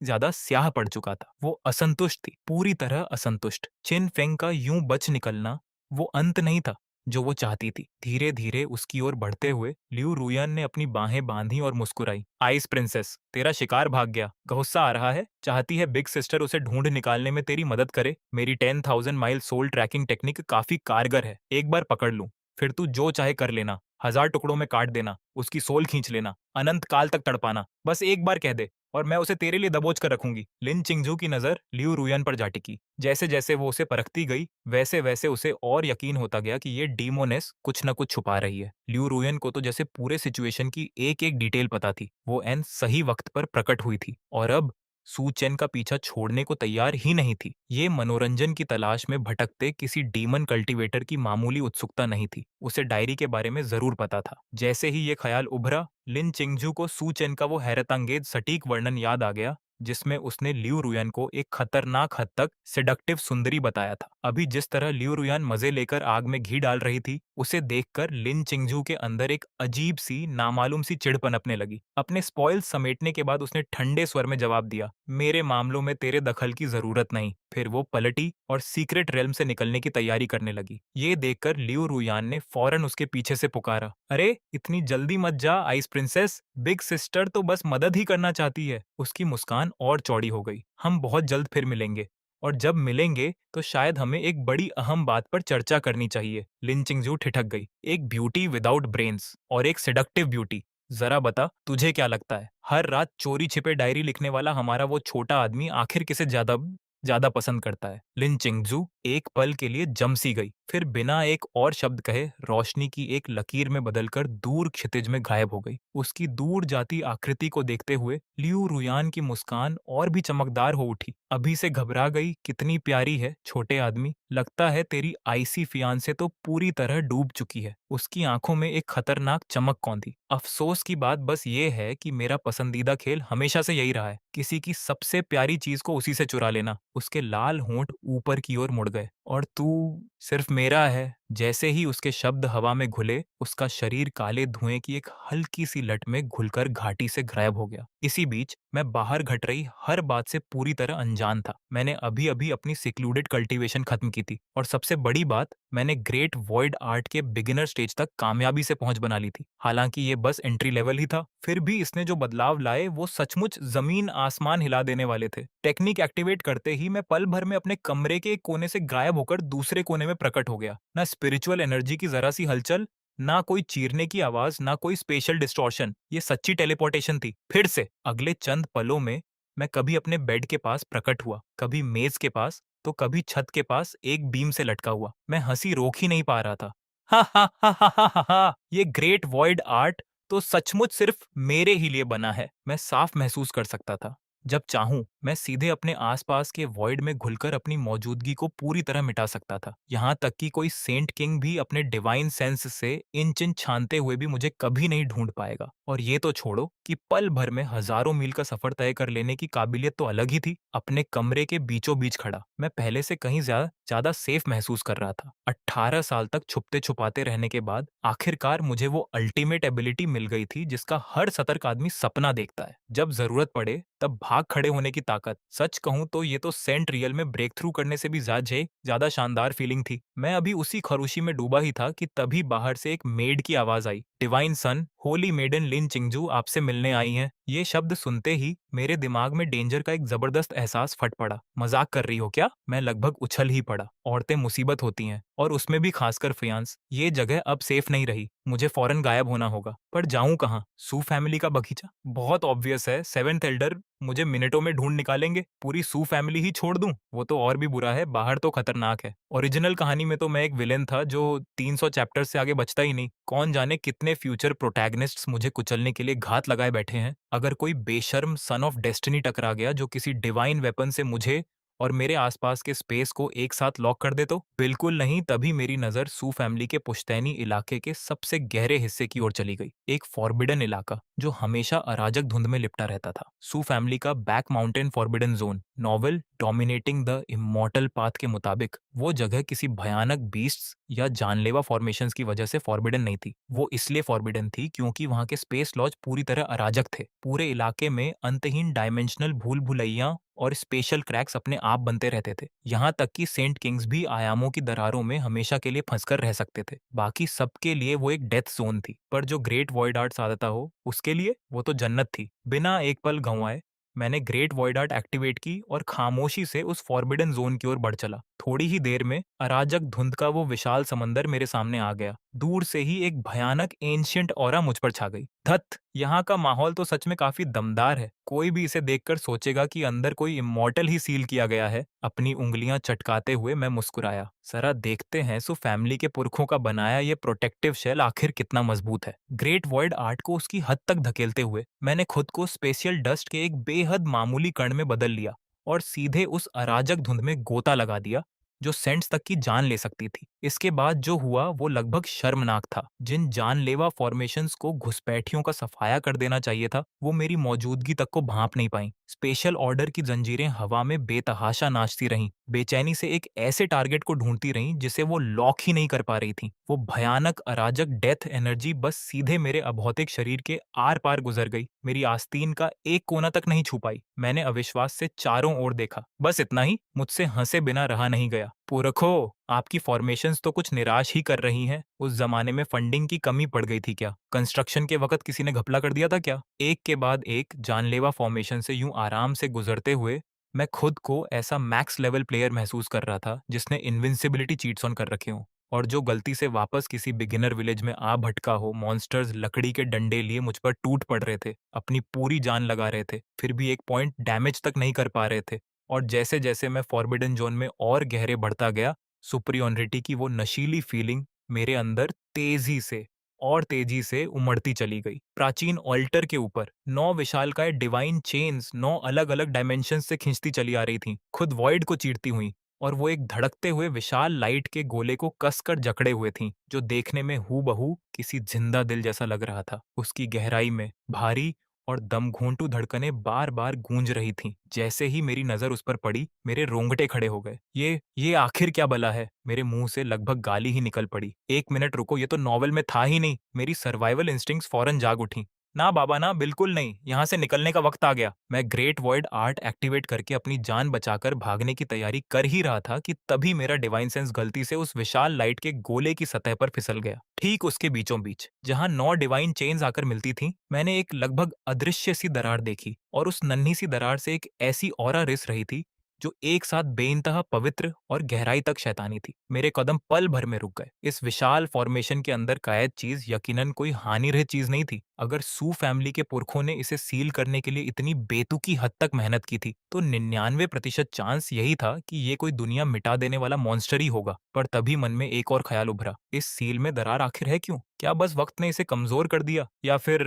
ज्यादा स्याह पड़ चुका था। वो असंतुष्ट थी, पूरी तरह असंतुष्ट। चिन फेंग का यूं बच निकलना वो अंत नहीं था जो वो चाहती थी। धीरे धीरे उसकी ओर बढ़ते हुए लियू रुयन ने अपनी बाहें बांधी और मुस्कुराई। आइस प्रिंसेस, तेरा शिकार भाग गया। गुस्सा आ रहा है? चाहती है बिग सिस्टर उसे ढूंढ निकालने में तेरी मदद करे? मेरी 10,000 माइल सोल ट्रैकिंग टेक्निक काफी कारगर है। एक बार पकड़ लूं, फिर तू जो चाहे कर लेना। 1000 टुकड़ों में काट देना, उसकी सोल खींच लेना, अनंत काल तक तड़पाना। बस एक बार कह दे और मैं उसे तेरे लिए दबोच कर रखूंगी। लिन चिंगजू की नजर लियू रुयन पर जा टिकी। जैसे जैसे वो उसे परखती गई, वैसे वैसे उसे और यकीन होता गया कि ये डीमोनेस कुछ न कुछ छुपा रही है। लियू रुयन को तो जैसे पूरे सिचुएशन की एक एक डिटेल पता थी। वो एन सही वक्त पर प्रकट हुई थी और अब सू चेन का पीछा छोड़ने को तैयार ही नहीं थी। ये मनोरंजन की तलाश में भटकते किसी डीमन कल्टीवेटर की मामूली उत्सुकता नहीं थी। उसे डायरी के बारे में जरूर पता था। जैसे ही ये ख्याल उभरा, लिन चिंगजू को सू चेन का वो हैरतअंगेज सटीक वर्णन याद आ गया जिसमें उसने लियू रुयन को एक खतरनाक हद तक सेडक्टिव सुंदरी बताया था। अभी जिस तरह लियू रुयन मजे लेकर आग में घी डाल रही थी, उसे देखकर लिन चिंगजू के अंदर एक अजीब सी नामालूम सी चिढ़ पनपने लगी। अपने स्पॉइल्स समेटने के बाद उसने ठंडे स्वर में जवाब दिया, मेरे मामलों में तेरे दखल की जरूरत नहीं। फिर वो पलटी और सीक्रेट रेल्म से निकलने की तैयारी करने लगी। ये देखकर लियू रुयान ने फौरन उसके पीछे से पुकारा, अरे इतनी जल्दी मत जा आइस प्रिंसेस, बिग सिस्टर तो बस मदद ही करना चाहती है। उसकी मुस्कान और चौड़ी हो गई। हम बहुत जल्द फिर मिलेंगे और जब मिलेंगे तो शायद हमें एक बड़ी अहम बात पर चर्चा करनी चाहिए। लिन चिंगजू ठिठक गई, एक ब्यूटी विदाउट ब्रेन्स और एक सेडक्टिव ब्यूटी। जरा बता, तुझे क्या लगता है हर रात चोरी छिपे डायरी लिखने वाला हमारा वो छोटा आदमी आखिर किसे ज्यादा ज्यादा पसंद करता है? लिन चिंगजू एक पल के लिए जम सी गई, फिर बिना एक और शब्द कहे रोशनी की एक लकीर में बदलकर दूर क्षितिज में गायब हो गई। उसकी दूर जाती आकृति को देखते हुए लियू रुयान की मुस्कान और भी चमकदार हो उठी। अभी से घबरा गई? कितनी प्यारी है छोटे आदमी। लगता है तेरी आईसी फियांसे तो पूरी तरह डूब चुकी है। उसकी आंखों में एक खतरनाक चमक कौंधी। अफसोस की बात बस ये है कि मेरा पसंदीदा खेल हमेशा से यही रहा है, किसी की सबसे प्यारी चीज को उसी से चुरा लेना। उसके लाल होंठ ऊपर की ओर मुड़ गए और तू सिर्फ मेरा है। जैसे ही उसके शब्द हवा में घुले, उसका शरीर काले धुएं की एक हल्की सी लट में घुलकर घाटी से गायब हो गया। इसी बीच मैं बाहर घट रही हर बात से पूरी तरह अनजान था। मैंने अभी अभी अपनी सिक्लूडेड कल्टीवेशन खत्म की थी और सबसे बड़ी बात, मैंने ग्रेट वॉइड आर्ट के बिगिनर स्टेज तक कामयाबी से पहुंच बना ली थी। हालांकि ये बस एंट्री लेवल ही था, फिर भी इसने जो बदलाव लाए वो सचमुच जमीन आसमान हिला देने वाले थे। टेक्निक एक्टिवेट करते ही मैं पल भर में अपने कमरे के एक कोने से गायब होकर दूसरे कोने में प्रकट हो गया। ना स्पिरिचुअल एनर्जी की जरा सी हलचल, ना कोई चीरने की आवाज, ना कोई स्पेशल डिस्टॉर्शन। ये सच्ची टेलीपोर्टेशन थी। फिर से अगले चंद पलों में मैं कभी अपने बेड के पास प्रकट हुआ, कभी मेज के पास, तो कभी छत के पास एक बीम से लटका हुआ। मैं हंसी रोक ही नहीं पा रहा था। हा हा हा हा हा हा हा, ये ग्रेट वॉइड आर्ट तो सचमुच सिर्फ मेरे ही लिए बना है। मैं साफ महसूस कर सकता था। जब चाहूं मैं सीधे अपने आसपास के वॉइड में घुलकर अपनी मौजूदगी को पूरी तरह मिटा सकता था। यहाँ तक कि कोई सेंट किंग भी अपने डिवाइन सेंस से इंच इंच छानते हुए भी मुझे कभी नहीं ढूंढ पाएगा। और ये तो छोड़ो कि पल भर में हजारों मील का सफर तय कर लेने की काबिलियत तो अलग ही थी। अपने कमरे के बीचों बीच खड़ा मैं पहले से कहीं ज्यादा ज्यादा सेफ महसूस कर रहा था। 18 साल तक छुपते छुपाते रहने के बाद आखिरकार मुझे वो अल्टीमेट एबिलिटी मिल गई थी जिसका हर सतर्क आदमी सपना देखता है। जब जरूरत पड़े तब भाग खड़े होने की ताकत। सच कहूं तो ये तो सेंट रियल में ब्रेक थ्रू करने से भी ज्यादा शानदार फीलिंग थी। मैं अभी उसी खरोशी में डूबा ही था कि तभी बाहर से एक मेड की आवाज आई, डिवाइन सन, होली मेडन लिन चिंगजू आपसे मिलने आई हैं। ये शब्द सुनते ही मेरे दिमाग में डेंजर का एक जबरदस्त एहसास फट पड़ा। मजाक कर रही हो क्या? मैं लगभग उछल ही पड़ा। औरतें मुसीबत होती हैं, और उसमें भी खासकर फियांस। ये जगह अब सेफ नहीं रही। मुझे फौरन गायब होना होगा। पर जाऊं कहाँ? सू फैमिली का बगीचा? बहुत ऑब्वियस है, सेवेंथ एल्डर मुझे मिनटों में ढूंढ निकालेंगे। पूरी सू फैमिली ही छोड़ दूं? वो तो और भी बुरा है, बाहर तो खतरनाक है। ओरिजिनल कहानी में तो मैं एक विलेन था जो 300 चैप्टर से आगे बचता ही नहीं। कौन जाने कितने फ्यूचर प्रोटैगनिस्ट्स मुझे कुचलने के लिए घात लगाए बैठे हैं। अगर कोई बेशर्म सन ऑफ डेस्टिनी टकरा गया जो किसी डिवाइन वेपन से मुझे और मेरे आसपास के स्पेस को एक साथ लॉक कर दे तो? बिल्कुल नहीं। तभी मेरी नजर सू फैमिली के पुश्तैनी इलाके के सबसे गहरे हिस्से की ओर चली गई। एक फॉरबिडन इलाका जो हमेशा अराजक धुंध में लिपटा रहता था। सू फैमिली का back mountain forbidden zone. Novel dominating the immortal path के मुताबिक वो जगह किसी भयानक बीस्ट्स या जानलेवा फॉर्मेशंस की वजह से फॉरबिडन नहीं थी। वो इसलिए फॉरबिडन थी क्योंकि वहां के स्पेस लॉज पूरी तरह अराजक थे। पूरे इलाके में अंतहीन डायमेंशनल भूल भुलैया और स्पेशल क्रैक्स अपने आप बनते रहते थे। यहाँ तक कि सेंट किंग्स भी आयामों की दरारों में हमेशा के लिए फंसकर रह सकते थे। बाकी सबके लिए वो एक डेथ जोन थी, पर जो ग्रेट वॉइड आर्ट साधता हो उसके लिए वो तो जन्नत थी। बिना एक पल गंवाए मैंने ग्रेट वॉइड आर्ट एक्टिवेट की और खामोशी से उस फॉरबिडन जोन की ओर बढ़ चला। थोड़ी ही देर में अराजक धुंध का वो विशाल समंदर मेरे सामने आ गया। दूर से ही एक भयानक एंशिएंट ऑरा मुझ पर छा गई। धत, यहाँ का माहौल तो सच में काफी दमदार है। कोई भी इसे देखकर सोचेगा कि अंदर कोई इमॉर्टल ही सील किया गया है। अपनी उंगलियां चटकाते हुए मैं मुस्कुराया। जरा देखते हैं सो फैमिली के पुरखों का बनाया ये प्रोटेक्टिव शेल आखिर कितना मजबूत है। ग्रेट वॉइड आर्ट को उसकी हद तक धकेलते हुए मैंने खुद को स्पेशियल डस्ट के एक बेहद मामूली कण में बदल लिया और सीधे उस अराजक धुंध में गोता लगा दिया जो सेंट्स तक की जान ले सकती थी। इसके बाद जो हुआ वो लगभग शर्मनाक था। जिन जानलेवा फॉर्मेशंस को घुसपैठियों का सफाया कर देना चाहिए था, वो मेरी मौजूदगी तक को भांप नहीं पाई। स्पेशल ऑर्डर की जंजीरें हवा में बेतहाशा नाचती रहीं, बेचैनी से एक ऐसे टारगेट को ढूंढती रहीं जिसे वो लॉक ही नहीं कर पा रही थी। वो भयानक अराजक डेथ एनर्जी बस सीधे मेरे अभौतिक शरीर के आर पार गुजर गई, मेरी आस्तीन का एक कोना तक नहीं छू पाई। मैंने अविश्वास से चारों ओर देखा। बस इतना ही। मुझसे हंसे बिना रहा नहीं गया। पुरखो, आपकी फॉर्मेशंस तो कुछ निराश ही कर रही हैं। उस जमाने में फंडिंग की कमी पड़ गई थी क्या? कंस्ट्रक्शन के वक्त किसी ने घपला कर दिया था क्या? एक के बाद एक जानलेवा फॉर्मेशन से यूं आराम से गुजरते हुए मैं खुद को ऐसा मैक्स लेवल प्लेयर महसूस कर रहा था जिसने इनविंसिबिलिटी चीट्स ऑन कर रखे हों, और जो गलती से वापस किसी बिगिनर विलेज में आ भटका हो। मॉन्स्टर्स लकड़ी के डंडे लिए मुझ पर टूट पड़ रहे थे, अपनी पूरी जान लगा रहे थे, फिर भी एक पॉइंट डैमेज तक नहीं कर पा रहे थे। और जैसे जैसे मैं फॉरबिडन जोन में और गहरे बढ़ता गया, सुपरियॉरिटी की वो नशीली फीलिंग मेरे अंदर तेजी से और तेजी से उमड़ती चली गई। प्राचीन ऑल्टर के ऊपर 9 विशालकाय डिवाइन चेन्स 9 अलग अलग डायमेंशन से खींचती चली आ रही थीं, खुद वॉइड को चीरती हुई, और वो एक धड़कते हुए विशाल लाइट के गोले को कसकर जकड़े हुए थीं, जो देखने में हूबहू किसी जिंदा दिल जैसा लग रहा था। उसकी गहराई में भारी और दमघोंटू धड़कनें बार-बार गूंज रही थीं। जैसे ही मेरी नज़र उस पर पड़ी, मेरे रोंगटे खड़े हो गए। ये आखिर क्या बला है? मेरे मुंह से लगभग गाली ही निकल पड़ी। "एक मिनट रुको, ये तो नॉवल में था ही नहीं।" मेरी सर्वाइवल इंस्टिंक्ट्स फौरन जाग उठीं। "ना बाबा ना, बिल्कुल नहीं। यहाँ से निकलने का वक्त आ गया।" मैं ग्रेट वॉइड आर्ट एक्टिवेट करके अपनी जान बचाकर भागने की तैयारी कर ही रहा था कि तभी मेरा डिवाइन सेंस गलती से उस विशाल लाइट के गोले की सतह पर फिसल गया। ठीक उसके बीचों बीच, जहाँ 9 डिवाइन चेन्स आकर मिलती थीं, मैंने एक लगभग अदृश्य सी दरार देखी और उस नन्ही सी दरार से एक ऐसी ऑरा रिस रही थी जो एक साथ बेइंतहा पवित्र और गहराई तक शैतानी थी। मेरे कदम पल भर में रुक गए। इस विशाल फॉर्मेशन के अंदर कैद चीज यकीनन कोई हानिरहित चीज नहीं थी। अगर सू फैमिली के पुरखों ने इसे सील करने के लिए इतनी बेतुकी हद तक मेहनत की थी, तो 99% चांस यही था कि ये कोई दुनिया मिटा देने वाला मॉन्स्टर ही होगा। पर तभी मन में एक और ख्याल उभरा, इस सील में दरार आखिर है क्यों? क्या बस वक्त ने इसे कमजोर कर दिया, या फिर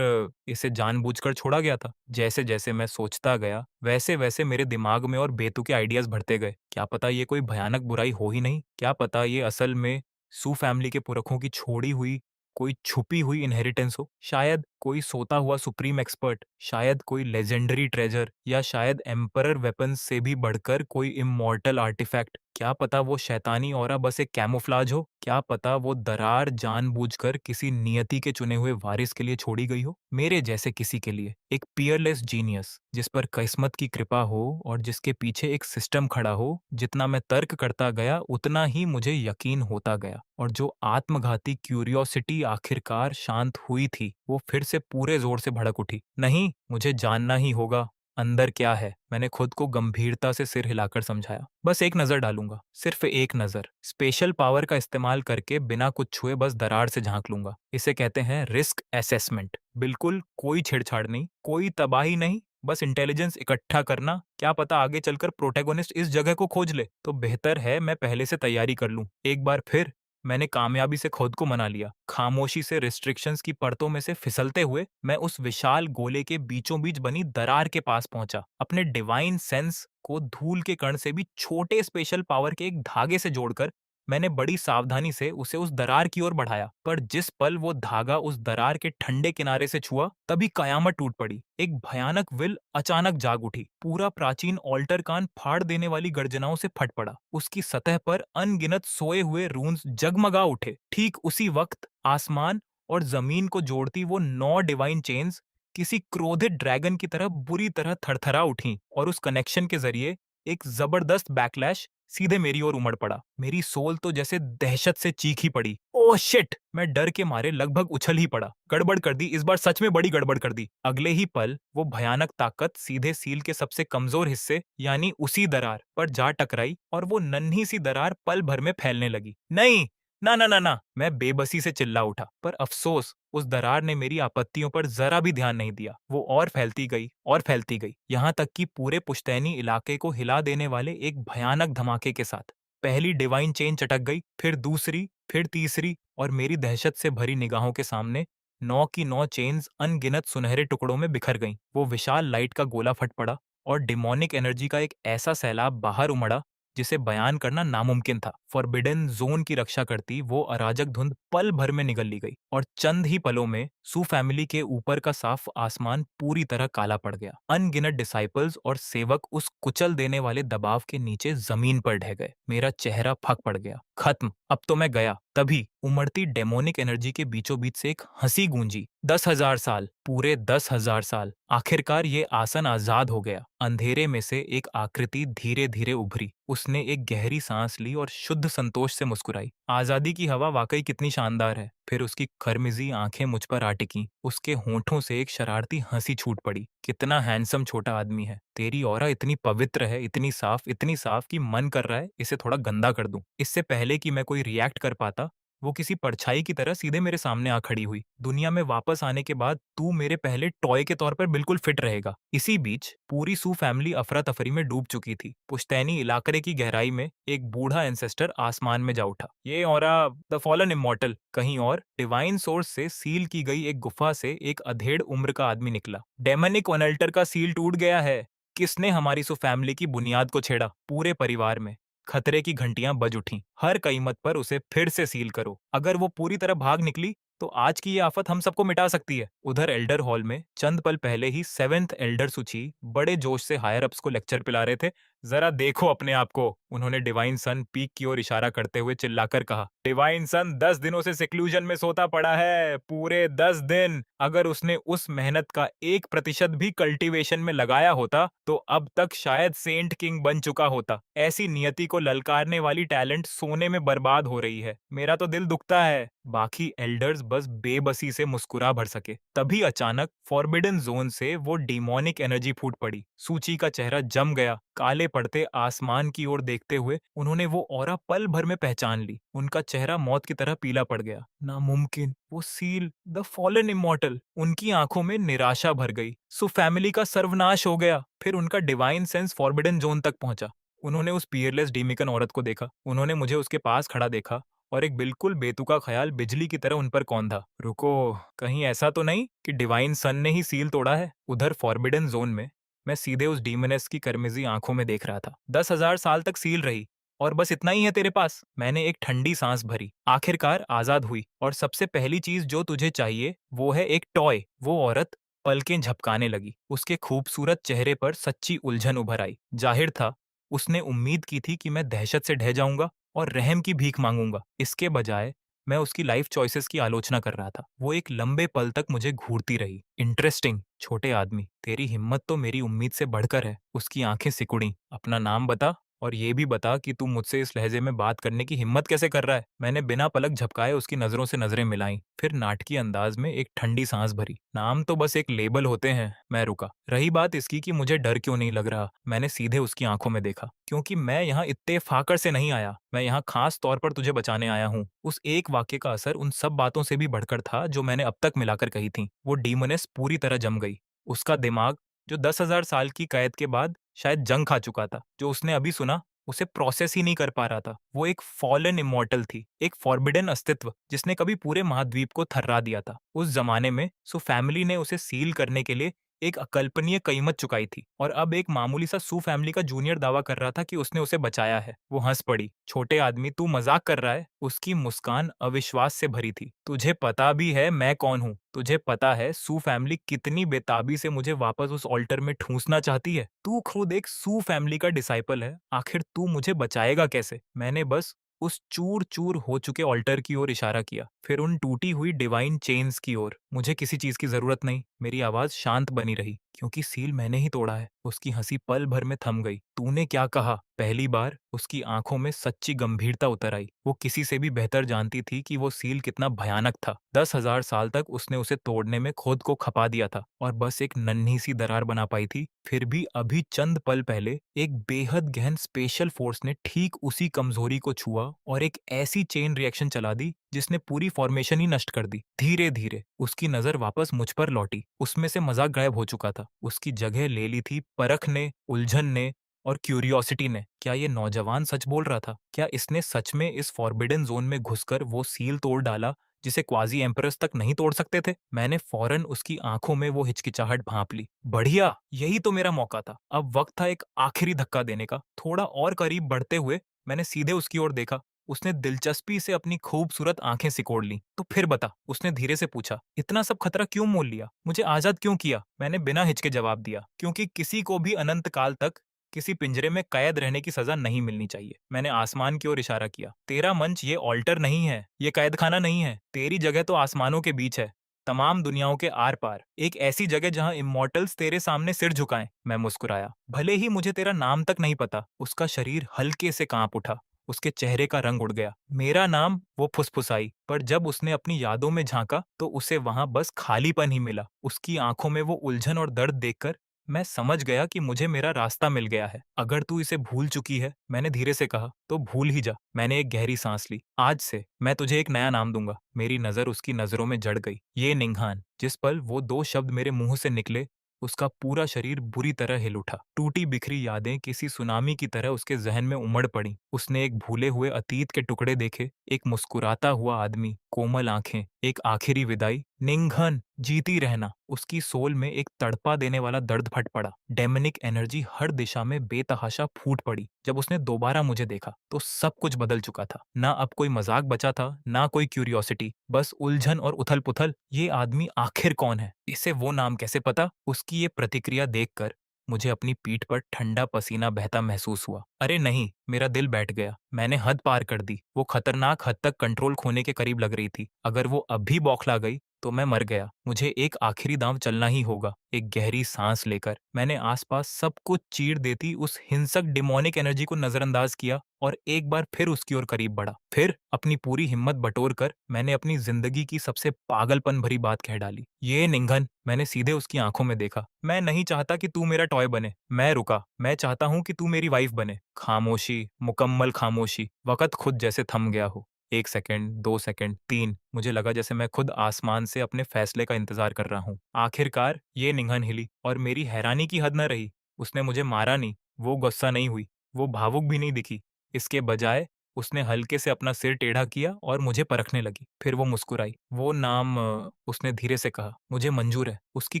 इसे जानबूझकर छोड़ा गया था? जैसे जैसे मैं सोचता गया, वैसे वैसे मेरे दिमाग में और बेतुके आइडियाज बढ़ते गए। क्या पता ये कोई भयानक बुराई हो ही नहीं? क्या पता ये असल में सू फैमिली के पुरखों की छोड़ी हुई कोई छुपी हुई इनहेरिटेंस हो? शायद कोई सोता हुआ सुप्रीम एक्सपर्ट, शायद कोई लेजेंडरी ट्रेजर, या शायद एम्परर वेपन्स से भी बढ़कर कोई इमॉर्टल आर्टिफैक्ट। क्या पता वो शैतानी ऑरा बस एक कैमोफ्लाज हो? क्या पता वो दरार जानबूझकर किसी नियति के चुने हुए वारिस के लिए छोड़ी गई हो? मेरे जैसे किसी के लिए, एक पियरलेस जीनियस जिस पर किस्मत की कृपा हो और जिसके पीछे एक सिस्टम खड़ा हो। जितना मैं तर्क करता गया, उतना ही मुझे यकीन होता गया, और जो आत्मघाती क्यूरियोसिटी आखिरकार शांत हुई थी, वो फिर से पूरे जोर से भड़क उठी। नहीं, मुझे जानना ही होगा अंदर क्या है। मैंने खुद को गंभीरता से सिर हिलाकर समझाया। बस एक नजर डालूंगा, सिर्फ एक नजर। स्पेशल पावर का इस्तेमाल करके बिना कुछ छुए बस दरार से झांक लूंगा। इसे कहते हैं रिस्क असेसमेंट। बिल्कुल कोई छेड़छाड़ नहीं, कोई तबाही नहीं, बस इंटेलिजेंस इकट्ठा करना। क्या पता आगे चलकर प्रोटैगोनिस्ट इस जगह को खोज ले, तो बेहतर है मैं पहले से तैयारी कर लूं। एक बार फिर मैंने कामयाबी से खुद को मना लिया। खामोशी से रिस्ट्रिक्शंस की परतों में से फिसलते हुए मैं उस विशाल गोले के बीचों बीच बनी दरार के पास पहुंचा। अपने डिवाइन सेंस को धूल के कण से भी छोटे स्पेशल पावर के एक धागे से जोड़कर मैंने बड़ी सावधानी से उसे उस दरार की ओर बढ़ाया। पर जिस पल वो धागा उस दरार के ठंडे किनारे से छुआ, तभी कयामत टूट पड़ी। एक भयानक विल अचानक जाग उठी। पूरा प्राचीन ऑल्टर कान फाड़ देने वाली गर्जनाओं से फट पड़ा। उसकी सतह पर अनगिनत सोए हुए रून्स जगमगा उठे। ठीक उसी वक्त आसमान और जमीन को जोड़ती वो 9 डिवाइन चेन्स किसी क्रोधित ड्रैगन की तरह बुरी तरह थरथरा उठी, और उस कनेक्शन के जरिए एक जबरदस्त बैकलैश सीधे मेरी ओर उमड़ पड़ा। मेरी सोल तो जैसे दहशत से चीख ही पड़ी। Oh shit! मैं डर के मारे लगभग उछल ही पड़ा। गड़बड़ कर दी, इस बार सच में बड़ी गड़बड़ कर दी। अगले ही पल वो भयानक ताकत सीधे सील के सबसे कमजोर हिस्से यानी उसी दरार पर जा टकराई, और वो नन्ही सी दरार पल भर में फैलने लगी। नहीं, ना ना ना ना! मैं बेबसी से चिल्ला उठा। पर अफसोस, उस दरार ने मेरी आपत्तियों पर जरा भी ध्यान नहीं दिया। वो और फैलती गई और फैलती गई, यहाँ तक कि पूरे पुश्तैनी इलाके को हिला देने वाले एक भयानक धमाके के साथ पहली डिवाइन चेन चटक गई, फिर दूसरी, फिर तीसरी, और मेरी दहशत से भरी निगाहों के सामने 9 की 9 चेन्स अनगिनत सुनहरे टुकड़ों में बिखर गईं। वो विशाल लाइट का गोला फट पड़ा, और डिमोनिक एनर्जी का एक ऐसा सैलाब बाहर उमड़ा जिसे बयान करना नामुमकिन था। फॉरबिडन जोन की रक्षा करती वो अराजक धुंध पल भर में निगल ली गई, और चंद ही पलों में सू फैमिली के ऊपर का साफ आसमान पूरी तरह काला पड़ गया। अनगिनत डिसाइपल्स और सेवक उस कुचल देने वाले दबाव के नीचे जमीन पर ढह गए। मेरा चेहरा फक पड़ गया। खत्म, अब तो मैं गया। तभी उमड़ती डेमोनिक एनर्जी के बीचों बीच से एक हंसी गूंजी। 10,000 साल, पूरे 10,000 साल, आखिरकार ये आसन आजाद हो गया। अंधेरे में से एक आकृति धीरे धीरे उभरी। उसने एक गहरी सांस ली और शुद्ध संतोष से मुस्कुराई। आजादी की हवा वाकई कितनी शानदार है। फिर उसकी खरमिजी आंखें मुझ पर आ टिकीं। उसके होंठों से एक शरारती हंसी छूट पड़ी। कितना हैंडसम छोटा आदमी है। तेरी ऑरा इतनी पवित्र है, इतनी साफ कि मन कर रहा है इसे थोड़ा गंदा कर दूं। इससे पहले कि मैं कोई रिएक्ट कर पाता, वो किसी परछाई की तरह सीधे मेरे सामने आ खड़ी हुई। दुनिया में वापस आने के बाद तू मेरे पहले टॉय के तौर पर बिल्कुल फिट रहेगा। इसी बीच पूरी सू फैमिली अफरा तफरी में डूब चुकी थी। पुश्तैनी इलाके की गहराई में एक बूढ़ा एंसेस्टर आसमान में जा उठा। ये औरा द फॉलन इमॉर्टल कहीं और डिवाइन सोर्स से सील की गई एक गुफा से एक अधेड़ उम्र का आदमी निकला। डेमनिक ओनल्टर का सील टूट गया है। किसने हमारी सू फैमिली की बुनियाद को छेड़ा? पूरे परिवार में खतरे की घंटियां बज उठीं। हर कीमत पर उसे फिर से सील करो। अगर वो पूरी तरह भाग निकली तो आज की ये आफत हम सबको मिटा सकती है। उधर एल्डर हॉल में चंद पल पहले ही सेवेंथ एल्डर सुची बड़े जोश से हायर अप्स को लेक्चर पिला रहे थे। जरा देखो अपने आप को, उन्होंने डिवाइन सन पीक की ओर इशारा करते हुए चिल्लाकर कहा। डिवाइन सन 10 दिनों से सिक्लूजन में सोता पड़ा है, पूरे 10 दिन। अगर उसने उस मेहनत का 1% भी कल्टीवेशन में लगाया होता तो अब तक शायद सेंट किंग बन चुका होता। ऐसी नियति को ललकारने वाली टैलेंट सोने में बर्बाद हो रही है। मेरा तो दिल दुखता है। बाकी एल्डर्स बस बेबसी से मुस्कुरा भर सके। तभी अचानक फॉरबिडन जोन से वो डिमोनिक एनर्जी फूट पड़ी। सूची का चेहरा जम गया। काले पड़ते आसमान की ओर देखते हुए उन्होंने वो ऑरा पल भर में पहचान ली। उनका चेहरा मौत की तरह पीला पड़ गया। नामुमकिन, वो सील, द फॉलन इमॉर्टल। उनकी आंखों में निराशा भर गई। सो फैमिली का सर्वनाश हो गया। फिर उनका डिवाइन सेंस फॉरबिडन जोन तक पहुंचा। उन्होंने उस पियरलेस डीमिकन औरत को देखा। उन्होंने मुझे उसके पास खड़ा देखा और एक बिल्कुल बेतुका ख्याल बिजली की तरह उन पर कौंधा। रुको, कहीं ऐसा तो नहीं कि डिवाइन सन ने ही सील तोड़ा है? उधर फॉरबिडन जोन में मैं सीधे उस डीमनेस की कर्मिजी आंखों में देख रहा था। 10,000 साल तक सील रही और बस इतना ही है तेरे पास? मैंने एक ठंडी सांस भरी। आखिरकार आजाद हुई। और सबसे पहली चीज जो तुझे चाहिए वो है एक टॉय। वो औरत पलकें झपकाने लगी। उसके खूबसूरत चेहरे पर सच्ची उलझन उभर आई। जाहिर था उसने उम्मीद की थी कि मैं दहशत से ढह जाऊंगा और रहम की भीख मांगूंगा। इसके बजाय मैं उसकी लाइफ चॉइसेस की आलोचना कर रहा था। वो एक लंबे पल तक मुझे घूरती रही। इंटरेस्टिंग, छोटे आदमी, तेरी हिम्मत तो मेरी उम्मीद से बढ़कर है। उसकी आंखें सिकुड़ी। अपना नाम बता और ये भी बता कि तू मुझसे इस लहजे में बात करने की हिम्मत कैसे कर रहा है? मैंने बिना पलक झपकाए उसकी नजरों से नजरें मिलाई, फिर नाटकीय अंदाज में एक ठंडी सांस भरी। नाम तो बस एक लेबल होते हैं। मैं रुका। रही बात इसकी कि मुझे डर क्यों नहीं लग रहा, मैंने सीधे उसकी आंखों में देखा। क्योंकि मैं यहाँ इत्तेफाकर से नहीं आया, मैं यहाँ खास तौर पर तुझे बचाने आया हूँ। उस एक वाक्य का असर उन सब बातों से भी बढ़कर था जो मैंने अब तक मिलाकर कही थी। वो डीमनेस पूरी तरह जम गई। उसका दिमाग, जो 10,000 साल की कैद के बाद शायद जंग खा चुका था, जो उसने अभी सुना उसे प्रोसेस ही नहीं कर पा रहा था। वो एक फॉलन इमॉर्टल थी, एक फॉरबिडन अस्तित्व जिसने कभी पूरे महाद्वीप को थर्रा दिया था। उस जमाने में सो फैमिली ने उसे सील करने के लिए एक अकल्पनीय कीमत चुकाई थी और अब एक मामूली सा सू फैमिली का जूनियर दावा कर रहा था कि उसने उसे बचाया है। वो हंस पड़ी। छोटे आदमी, तू मजाक कर रहा है? उसकी मुस्कान अविश्वास से भरी थी। तुझे पता भी है मैं कौन हूँ? तुझे पता है सू फैमिली कितनी बेताबी से मुझे वापस उस ऑल्टर में ठूंसना चाहती है? तू खुद एक सू फैमिली का डिसाइपल है, आखिर तू मुझे बचाएगा कैसे? मैंने बस उस चूर चूर हो चुके ऑल्टर की ओर इशारा किया, फिर उन टूटी हुई डिवाइन चेन्स की ओर। मुझे किसी चीज की जरूरत नहीं। मेरी आवाज शांत बनी रही, क्योंकि सील मैंने ही तोड़ा है। उसकी हंसी पल भर में थम गई। तूने क्या कहा? पहली बार उसकी आंखों में सच्ची गंभीरता उतर आई। वो किसी से भी बेहतर जानती थी कि वो सील कितना भयानक था। 10,000 साल तक उसने उसे तोड़ने में खुद को खपा दिया था और बस एक नन्ही सी दरार बना पाई थी। फिर भी अभी चंद पल पहले एक बेहद गहन स्पेशल फोर्स ने ठीक उसी कमजोरी को छुआ और एक ऐसी चेन रिएक्शन चला दी जिसने पूरी फॉर्मेशन ही नष्ट कर दी। धीरे धीरे उसकी नजर वापस मुझ पर लौटी। उसमें से मजाक गायब हो चुका था। उसकी जगह ले ली थी परख ने, उलझन ने और क्यूरियोसिटी ने। क्या ये नौजवान सच बोल रहा था? क्या इसने सच में इस फॉरबिडन जोन में घुसकर वो सील तोड़ डाला जिसे क्वाजी एम्परर्स तक नहीं तोड़ सकते थे? मैंने फौरन उसकी आंखों में वो हिचकिचाहट भांप ली। बढ़िया, यही तो मेरा मौका था। अब वक्त था एक आखिरी धक्का देने का। थोड़ा और करीब बढ़ते हुए मैंने सीधे उसकी ओर देखा। उसने दिलचस्पी से अपनी खूबसूरत आंखें सिकोड़ ली। तो फिर बता, उसने धीरे से पूछा, इतना सब खतरा क्यों मोल लिया? मुझे आजाद क्यों किया? मैंने बिना हिचके जवाब दिया, क्योंकि किसी को भी अनंत काल तक किसी पिंजरे में कैद रहने की सजा नहीं मिलनी चाहिए। मैंने आसमान की ओर इशारा किया। तेरा मंच ये ऑल्टर नहीं है, ये कैद खाना नहीं है। तेरी जगह तो आसमानों के बीच है, तमाम दुनियाओं के आर पार। एक ऐसी जगह जहां इमॉर्टल्स तेरे सामने सिर झुकाएं। मैं मुस्कुराया। भले ही मुझे तेरा नाम तक नहीं पता। उसका शरीर हल्के से कांप उठा। उसके चेहरे का रंग उड़ गया। मेरा नाम? वो फुसफुसाई, पर जब उसने अपनी यादों में झांका तो उसे वहां बस खालीपन ही मिला। उसकी आंखों में वो उलझन और दर्द देखकर मैं समझ गया कि मुझे मेरा रास्ता मिल गया है। अगर तू इसे भूल चुकी है, मैंने धीरे से कहा, तो भूल ही जा। मैंने एक गहरी सांस ली। आज से मैं तुझे एक नया नाम दूंगा। मेरी नजर उसकी नजरों में जड़ गई। ये निंघान। जिस पल वो दो शब्द मेरे मुंह से निकले, उसका पूरा शरीर बुरी तरह हिल उठा। टूटी बिखरी यादें किसी सुनामी की तरह उसके जहन में उमड़ पड़ी। उसने एक भूले हुए अतीत के टुकड़े देखे, एक मुस्कुराता हुआ आदमी, कोमल आंखें, एक आखिरी विदाई, निंघन, जीती रहना। उसकी सोल में एक तड़पा देने वाला दर्द फट पड़ा। डेमनिक एनर्जी हर दिशा में बेतहाशा फूट पड़ी। जब उसने दोबारा मुझे देखा तो सब कुछ बदल चुका था। ना अब कोई मजाक बचा था, ना कोई क्यूरियोसिटी, बस उलझन और उथल पुथल। ये आदमी आखिर कौन है? इसे वो नाम कैसे पता? उसकी ये प्रतिक्रिया देखकर मुझे अपनी पीठ पर ठंडा पसीना बहता महसूस हुआ। अरे नहीं, मेरा दिल बैठ गया। मैंने हद पार कर दी। वो खतरनाक हद तक कंट्रोल खोने के करीब लग रही थी। अगर वो अब भी बौखला गई तो मैं मर गया। मुझे एक आखिरी दांव चलना ही होगा। एक गहरी सांस लेकर मैंने आसपास सब कुछ चीर देती उस हिंसक डिमोनिक एनर्जी को नजरअंदाज किया और एक बार फिर उसकी ओर करीब बढ़ा। फिर अपनी पूरी हिम्मत बटोर कर मैंने अपनी जिंदगी की सबसे पागलपन भरी बात कह डाली। ये निंघन, मैंने सीधे उसकी आंखों में देखा। मैं नहीं चाहता कि तू मेरा टॉय बने। मैं रुका। मैं चाहता हूं कि तू मेरी वाइफ बने। खामोशी, मुकम्मल खामोशी। वक्त खुद जैसे थम गया हो। 1 सेकंड, 2 सेकंड, 3। मुझे लगा जैसे मैं खुद आसमान से अपने फैसले का इंतजार कर रहा हूँ। आखिरकार ये निंघन हिली और मेरी हैरानी की हद न रही। उसने मुझे मारा नहीं, वो गुस्सा नहीं हुई, वो भावुक भी नहीं दिखी। इसके बजाय उसने हल्के से अपना सिर टेढ़ा किया और मुझे परखने लगी। फिर वो मुस्कुराई। वो नाम उसने धीरे से कहा, मुझे मंजूर है। उसकी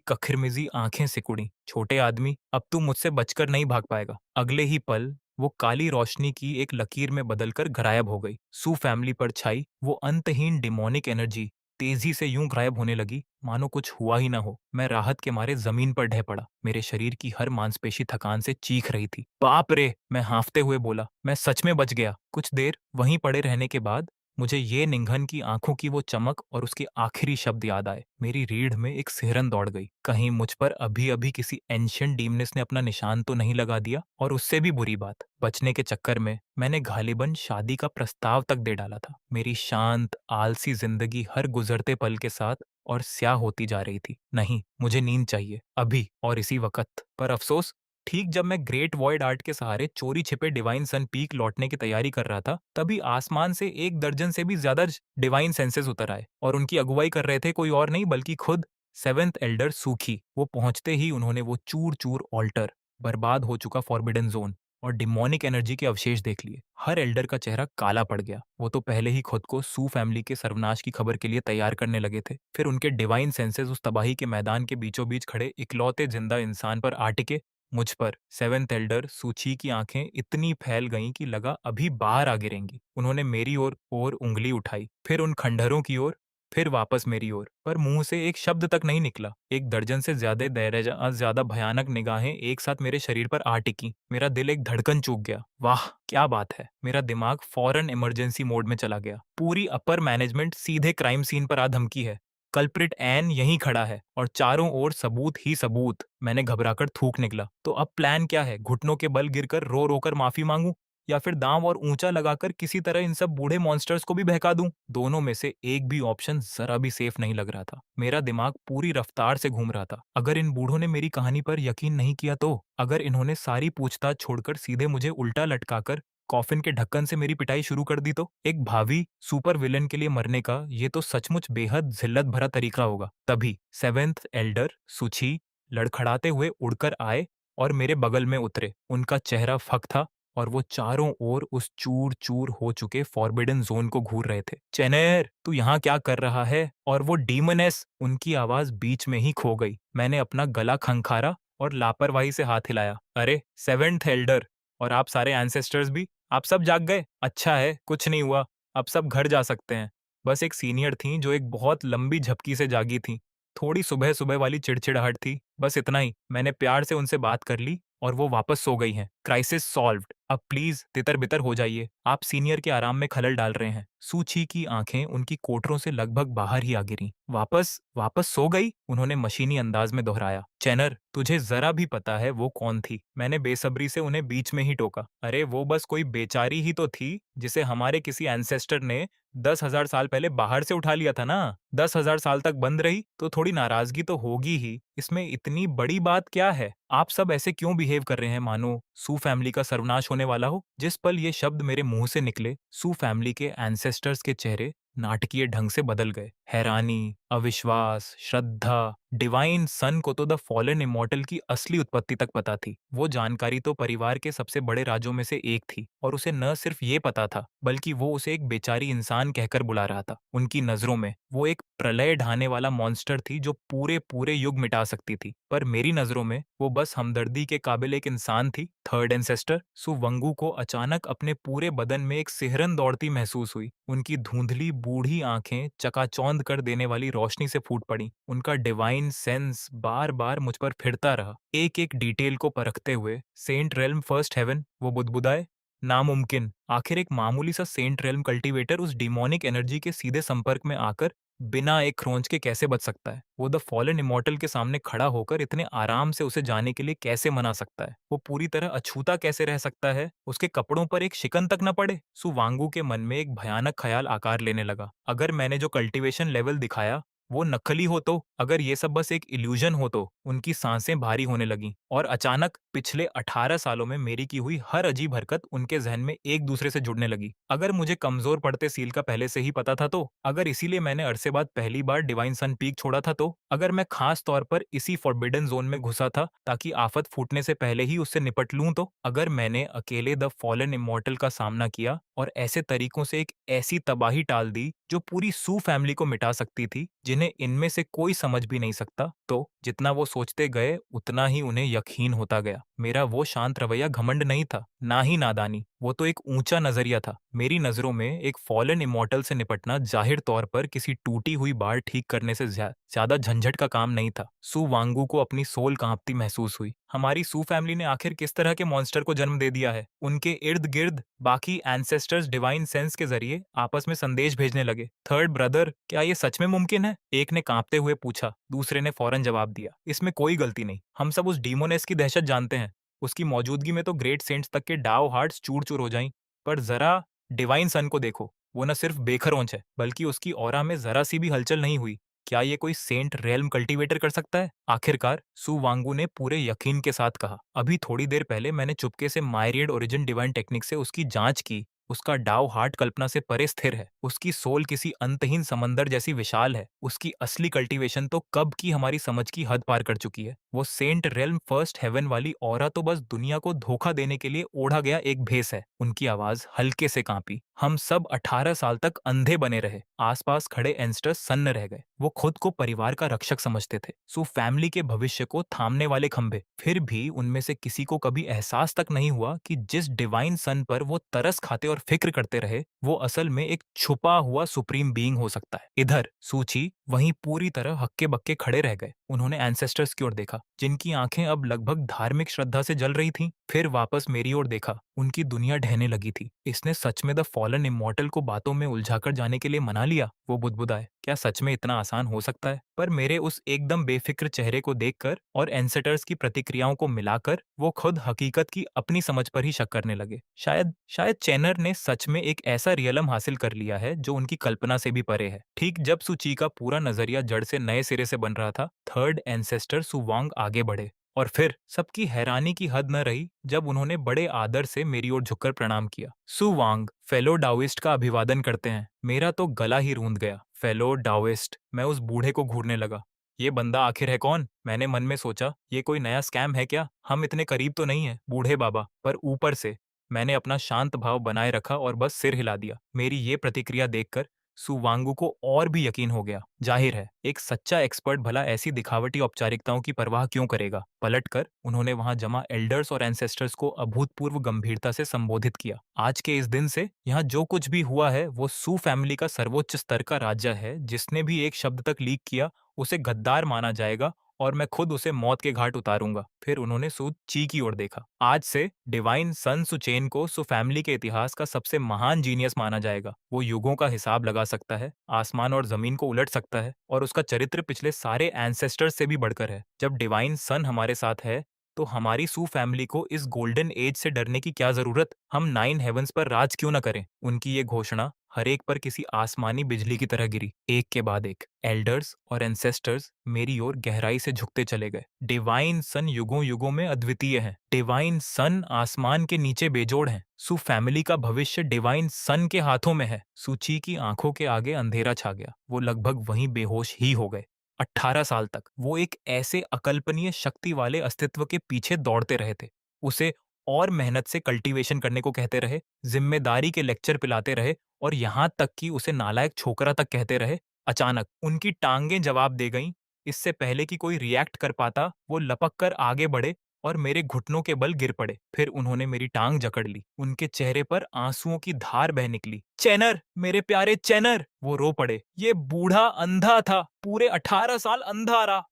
कखिरमिजी आंखें सिकुड़ी। छोटे आदमी, अब तू मुझसे बचकर नहीं भाग पाएगा। अगले ही पल वो काली रोशनी की एक लकीर में बदलकर गायब हो गई। सू फैमिली पर छाई वो अंतहीन डिमोनिक एनर्जी तेजी से यूं गायब होने लगी मानो कुछ हुआ ही ना हो। मैं राहत के मारे जमीन पर ढह पड़ा। मेरे शरीर की हर मांसपेशी थकान से चीख रही थी। बाप रे! मैं हांफते हुए बोला, मैं सच में बच गया। कुछ देर वहीं पड़े रहने के बाद मुझे ये निंघन की आंखों की वो चमक और उसके आखिरी शब्द याद आए। मेरी रीढ़ में एक सिहरन दौड़ गई। कहीं मुझ पर अभी अभी किसी एंशिएंट डीमनेस ने अपना निशान तो नहीं लगा दिया? और उससे भी बुरी बात, बचने के चक्कर में मैंने गालिबन शादी का प्रस्ताव तक दे डाला था। मेरी शांत आलसी जिंदगी हर गुजरते पल के साथ और स्याह होती जा रही थी। नहीं, मुझे नींद चाहिए, अभी और इसी वक्त। पर अफसोस, ठीक जब मैं ग्रेट वॉइड आर्ट के सहारे चोरी छिपे डिवाइन सन पीक लौटने की तैयारी कर रहा था, तभी आसमान से 1 दर्जन से भी ज्यादा डिवाइन सेंसेस उतर आए और उनकी अगुवाई कर रहे थे कोई और नहीं बल्कि खुद सेवेंथ एल्डर सूखी। वो पहुंचते ही उन्होंने वो चूर चूर ऑल्टर, बर्बाद हो चुका फॉरबिडन जोन और डिमोनिक एनर्जी के अवशेष देख लिए। हर एल्डर का चेहरा काला पड़ गया। वो तो पहले ही खुद को सू फैमिली के सर्वनाश की खबर के लिए तैयार करने लगे थे। फिर उनके डिवाइन सेंसेस उस तबाही के मैदान के बीचों बीच खड़े इकलौते जिंदा इंसान पर आ टिके, मुझ पर। सेवेंथ एल्डर सूची की आंखें इतनी फैल गईं कि लगा अभी बाहर आ गिरेंगी। उन्होंने मेरी ओर उंगली उठाई, फिर उन खंडहरों की ओर, फिर वापस मेरी ओर, पर मुंह से एक शब्द तक नहीं निकला। 1 दर्जन से ज्यादा भयानक निगाहें एक साथ मेरे शरीर पर आ टिकी। मेरा दिल एक धड़कन चूक गया। वाह क्या बात है! मेरा दिमाग फौरन इमरजेंसी मोड में चला गया। पूरी अपर मैनेजमेंट सीधे क्राइम सीन पर आ धमकी है। कल्प्रिट एन यहीं खड़ा है और चारों ओर सबूत ही सबूत। मैंने घबराकर थूक निकला। तो अब प्लान क्या है? घुटनों के बल गिरकर रो रो कर माफी मांगूं या फिर दांव और ऊंचा लगाकर किसी तरह इन सब बूढ़े मॉन्स्टर्स को भी बहका दूं? दोनों में से एक भी ऑप्शन जरा भी सेफ नहीं लग रहा था। मेरा दिमाग पूरी रफ्तार से घूम रहा था। अगर इन बूढ़ों ने मेरी कहानी पर यकीन नहीं किया तो? अगर इन्होंने सारी पूछताछ छोड़कर सीधे मुझे उल्टा लटकाकर कॉफिन के ढक्कन से मेरी पिटाई शुरू कर दी तो? एक भावी सुपर विलन के लिए मरने का ये तो सचमुच बेहद जिल्लत भरा तरीका होगा। तभी सेवेंथ एल्डर सुची लड़खड़ाते हुए उड़कर आए और मेरे बगल में उतरे। उनका चेहरा फक था और वो चारों ओर उस चूर चूर हो चुके फॉरबिडन जोन को घूर रहे थे। चेनेर, तू यहाँ क्या कर रहा है? और वो डीमनेस, उनकी आवाज बीच में ही खो गई। मैंने अपना गला खंखारा और लापरवाही से हाथ हिलाया। अरे सेवेंथ एल्डर और आप सारे एंसेस्टर्स भी, आप सब जाग गए? अच्छा है, कुछ नहीं हुआ। अब सब घर जा सकते हैं। बस एक सीनियर थीं जो एक बहुत लंबी झपकी से जागी थीं। थोड़ी सुबह-सुबह वाली चिड़चिड़ाहट थी, बस इतना ही। मैंने प्यार से उनसे बात कर ली और वो वापस सो गई हैं। Crisis solved. अब प्लीज तितर-बितर हो जाइए। आप सीनियर के आराम में खलल डाल रहे हैं। सूची की आंखें उनकी कोटरों से लगभग बाहर ही आ गिरीं। वापस वापस सो गई? उन्होंने मशीनी अंदाज में दोहराया। चैनर, तुझे जरा भी पता है वो कौन थी? मैंने बेसब्री से उन्हें बीच में ही टोका। अरे वो बस कोई बेचारी ही तो थी जिसे हमारे किसी एंसेस्टर ने 10,000 साल पहले बाहर से उठा लिया था ना। 10,000 साल तक बंद रही तो थोड़ी नाराजगी तो होगी ही। इसमें इतनी बड़ी बात क्या है? आप सब ऐसे क्यों बिहेव कर रहे हैं मानो सू फैमिली का सर्वनाश होने वाला हो? जिस पल ये शब्द मेरे मुंह से निकले, सू फैमिली के एंसेस्टर्स के चेहरे नाटकीय ढंग से बदल गए। हैरानी, अविश्वास, श्रद्धा, डिवाइन सन को तो द फॉलन इमॉर्टल की असली उत्पत्ति तक पता थी। वो जानकारी तो परिवार के सबसे बड़े राजों में से एक थी और उसे न सिर्फ ये पता था, बल्कि वो उसे एक बेचारी इंसान कहकर बुला रहा था। उनकी नजरों में वो एक प्रलय ढाने वाला मॉन्स्टर थी जो पूरे पूरे युग मिटा सकती थी। पर मेरी नजरों में वो बस हमदर्दी के काबिल एक इंसान थी। थर्ड एंसेस्टर सुवंगू को अचानक अपने पूरे बदन में एक सिहरन दौड़ती महसूस हुई। उनकी धुंधली बूढ़ी आंखें चकाचौंध कर देने वाली रोशनी से फूट पड़ी। उनका डिवाइन सेंस बार बार मुझ पर फिरता रहा, एक एक डिटेल को परखते हुए। सेंट रेल्म फर्स्ट हेवन, वो बुदबुदाए। नामुमकिन। आखिर एक मामूली सा सेंट रेल्म कल्टीवेटर उस डिमोनिक एनर्जी के सीधे संपर्क में आकर बिना एक खरोंच के कैसे बच सकता है? वो द फॉलन इमॉर्टल के सामने खड़ा होकर इतने आराम से उसे जाने के लिए कैसे मना सकता है? वो पूरी तरह अछूता कैसे रह सकता है? उसके कपड़ों पर एक शिकन तक न पड़े? सुवांगू के मन में एक भयानक ख्याल आकार लेने लगा। अगर मैंने जो कल्टीवेशन लेवल दिखाया वो नकली हो तो? अगर ये सब बस एक इल्यूजन हो तो? उनकी सांसें भारी होने लगीं और अचानक पिछले 18 सालों में मेरी की हुई हर अजीब हरकत उनके जहन में एक दूसरे से जुड़ने लगी। अगर मुझे कमजोर पड़ते सील का पहले से ही पता था तो? अगर इसीलिए मैंने अरसे बाद पहली बार डिवाइन सन पीक छोड़ा था तो? अगर मैं खास तौर पर इसी फॉरबिडन जोन में घुसा था ताकि आफत फूटने से पहले ही उससे निपट लूं तो? अगर मैंने अकेले द फॉलन इमॉर्टल का सामना किया और ऐसे तरीकों से एक ऐसी तबाही टाल दी जो पूरी सू फैमिली को मिटा सकती थी, जिन्हें इनमें से कोई समझ भी नहीं सकता, तो जितना वो सोचते गए उतना ही उन्हें यकीन होता गया। मेरा वो शांत रवैया घमंड नहीं था, ना ही नादानी, वो तो एक ऊंचा नजरिया था। मेरी नजरों में एक फॉलन इमॉर्टल से निपटना जाहिर तौर पर किसी टूटी हुई बार ठीक करने से ज्यादा झंझट का काम नहीं था। सू वांगू को अपनी सोल कांपती महसूस हुई। हमारी सू फैमिली ने आखिर किस तरह के मॉन्स्टर को जन्म दे दिया है? उनके इर्द गिर्द बाकी एंसेस्टर्स डिवाइन सेंस के जरिए आपस में संदेश भेजने लगे। थर्ड ब्रदर, क्या ये सच में मुमकिन है? एक ने कांपते हुए पूछा। दूसरे ने फौरन जवाब दिया, इसमें कोई गलती नहीं। हम सब उस डीमोनेस की दहशत जानते हैं। उसकी मौजूदगी में तो ग्रेट सेंट्स तक के डाव हार्ट्स चूर चूर हो जाएं। पर जरा डिवाइन सन को देखो, वो न सिर्फ बेखरोंच है बल्कि उसकी ऑरा में जरा सी भी हलचल नहीं हुई। क्या ये कोई सेंट रेल्म कल्टीवेटर कर सकता है? आखिरकार सु वांगू ने पूरे यकीन के साथ कहा। अभी थोड़ी देर पहले मैंने चुपके से मायरियड ओरिजिन डिवाइन टेक्निक से उसकी जांच की। उसका डाव हार्ट कल्पना से परे स्थिर है। उसकी सोल किसी अंतहीन समंदर जैसी विशाल है। उसकी असली कल्टीवेशन तो कब की हमारी समझ की हद पार कर चुकी है। वो सेंट रेल्म फर्स्ट हेवन वाली ऑरा तो बस दुनिया को धोखा देने के लिए ओढ़ा गया एक भेस है। उनकी आवाज हल्के से कांपी। हम सब 18 साल तक अंधे बने रहे। आसपास खड़े एंस्टर्स सन्न रह गए। वो खुद को परिवार का रक्षक समझते थे, सो फैमिली के भविष्य को थामने वाले खंभे। फिर भी उनमें से किसी को कभी एहसास तक नहीं हुआ कि जिस डिवाइन सन पर वो तरस खाते और फिक्र करते रहे, वो असल में एक छुपा हुआ सुप्रीम बीइंग हो सकता है। इधर सूची वहीं पूरी तरह हक्के बक्के खड़े रह गए। उन्होंने एंसेस्टर्स की ओर देखा, जिनकी आंखें अब लगभग धार्मिक श्रद्धा से जल रही थीं। फिर वापस मेरी ओर देखा। उनकी दुनिया ढहने लगी थी। इसने सच में द फॉलन इमॉर्टल को बातों में उलझाकर जाने के लिए मना लिया? वो बुदबुदाए। क्या सच में इतना आसान हो सकता है? पर मेरे उस एकदम बेफिक्र चेहरे को देखकर और एंसेटर्स की प्रतिक्रियाओं को मिलाकर वो खुद हकीकत की अपनी समझ पर ही शक करने लगे। शायद शायद चैनर ने सच में एक ऐसा रियलम हासिल कर लिया है जो उनकी कल्पना से भी परे है। ठीक जब सुची का पूरा नजरिया जड़ से नए सिरे से बन रहा था, थर्ड एंसेस्टर सुवांग आगे बढ़े। और फिर सबकी हैरानी की हद न रही जब उन्होंने बड़े आदर से मेरी ओर झुककर प्रणाम किया। सुवांग, फेलो डाओइस्ट का अभिवादन करते हैं। मेरा तो गला ही रूंध गया। फेलो डाओइस्ट। मैं उस बूढ़े को घूरने लगा। ये बंदा आखिर है कौन? मैंने मन में सोचा, ये कोई नया स्कैम है क्या? हम इतने करीब तो नहीं है बूढ़े बाबा। पर ऊपर से मैंने अपना शांत भाव बनाए रखा और बस सिर हिला दिया। मेरी ये प्रतिक्रिया देखकर सुवांगू को और भी यकीन हो गया। जाहिर है, एक सच्चा एक्सपर्ट भला ऐसी दिखावटी औपचारिकताओं की परवाह क्यों करेगा। पलटकर उन्होंने वहां जमा एल्डर्स और एंसेस्टर्स को अभूतपूर्व गंभीरता से संबोधित किया। आज के इस दिन से यहाँ जो कुछ भी हुआ है वो सू फैमिली का सर्वोच्च स्तर का राज्य है। जिसने भी एक शब्द तक लीक किया उसे गद्दार माना जाएगा और मैं खुद उसे मौत के घाट उतारूंगा। फिर उन्होंने सु ची की ओर देखा। आज से डिवाइन सन सुचेन को सु फैमिली के इतिहास का सबसे महान जीनियस माना जाएगा। वो युगों का हिसाब लगा सकता है, आसमान और जमीन को उलट सकता है और उसका चरित्र पिछले सारे एंसेस्टर्स से भी बढ़कर है। जब डिवाइन सन हमारे साथ है तो हमारी सू फैमिली को इस गोल्डन एज से डरने की क्या जरूरत? हम नाइन हेवंस पर राज क्यों न करें? उनकी ये घोषणा हर एक पर किसी आसमानी बिजली की तरह गिरी, एक के बाद एक। एल्डर्स और एंसेस्टर्स मेरी ओर गहराई से झुकते चले गए। डिवाइन सन युगों युगों में अद्वितीय है। डिवाइन सन आसमान के नीचे बेजोड़ है। सु फैमिली का भविष्य डिवाइन सन के हाथों में है। सूची की आंखों के आगे अंधेरा छा गया। वो लगभग वहीं बेहोश ही हो गए। 18 साल तक वो एक ऐसे अकल्पनीय शक्ति वाले अस्तित्व के पीछे दौड़ते रहे थे। उसे और मेहनत से कल्टीवेशन करने को कहते रहे, जिम्मेदारी के लेक्चर पिलाते रहे और यहाँ तक कि उसे नालायक छोकरा तक कहते रहे। अचानक उनकी टांगें जवाब दे गईं। इससे पहले कि कोई रिएक्ट कर पाता, वो लपक कर आगे बढ़े और मेरे घुटनों के बल गिर पड़े। फिर उन्होंने मेरी टांग जकड़ ली। उनके चेहरे पर आंसुओं की धार बह निकली। चैनर, मेरे प्यारे चैनर, वो रो पड़े। ये बूढ़ा अंधा था, पूरे 18 साल अंधा रहा।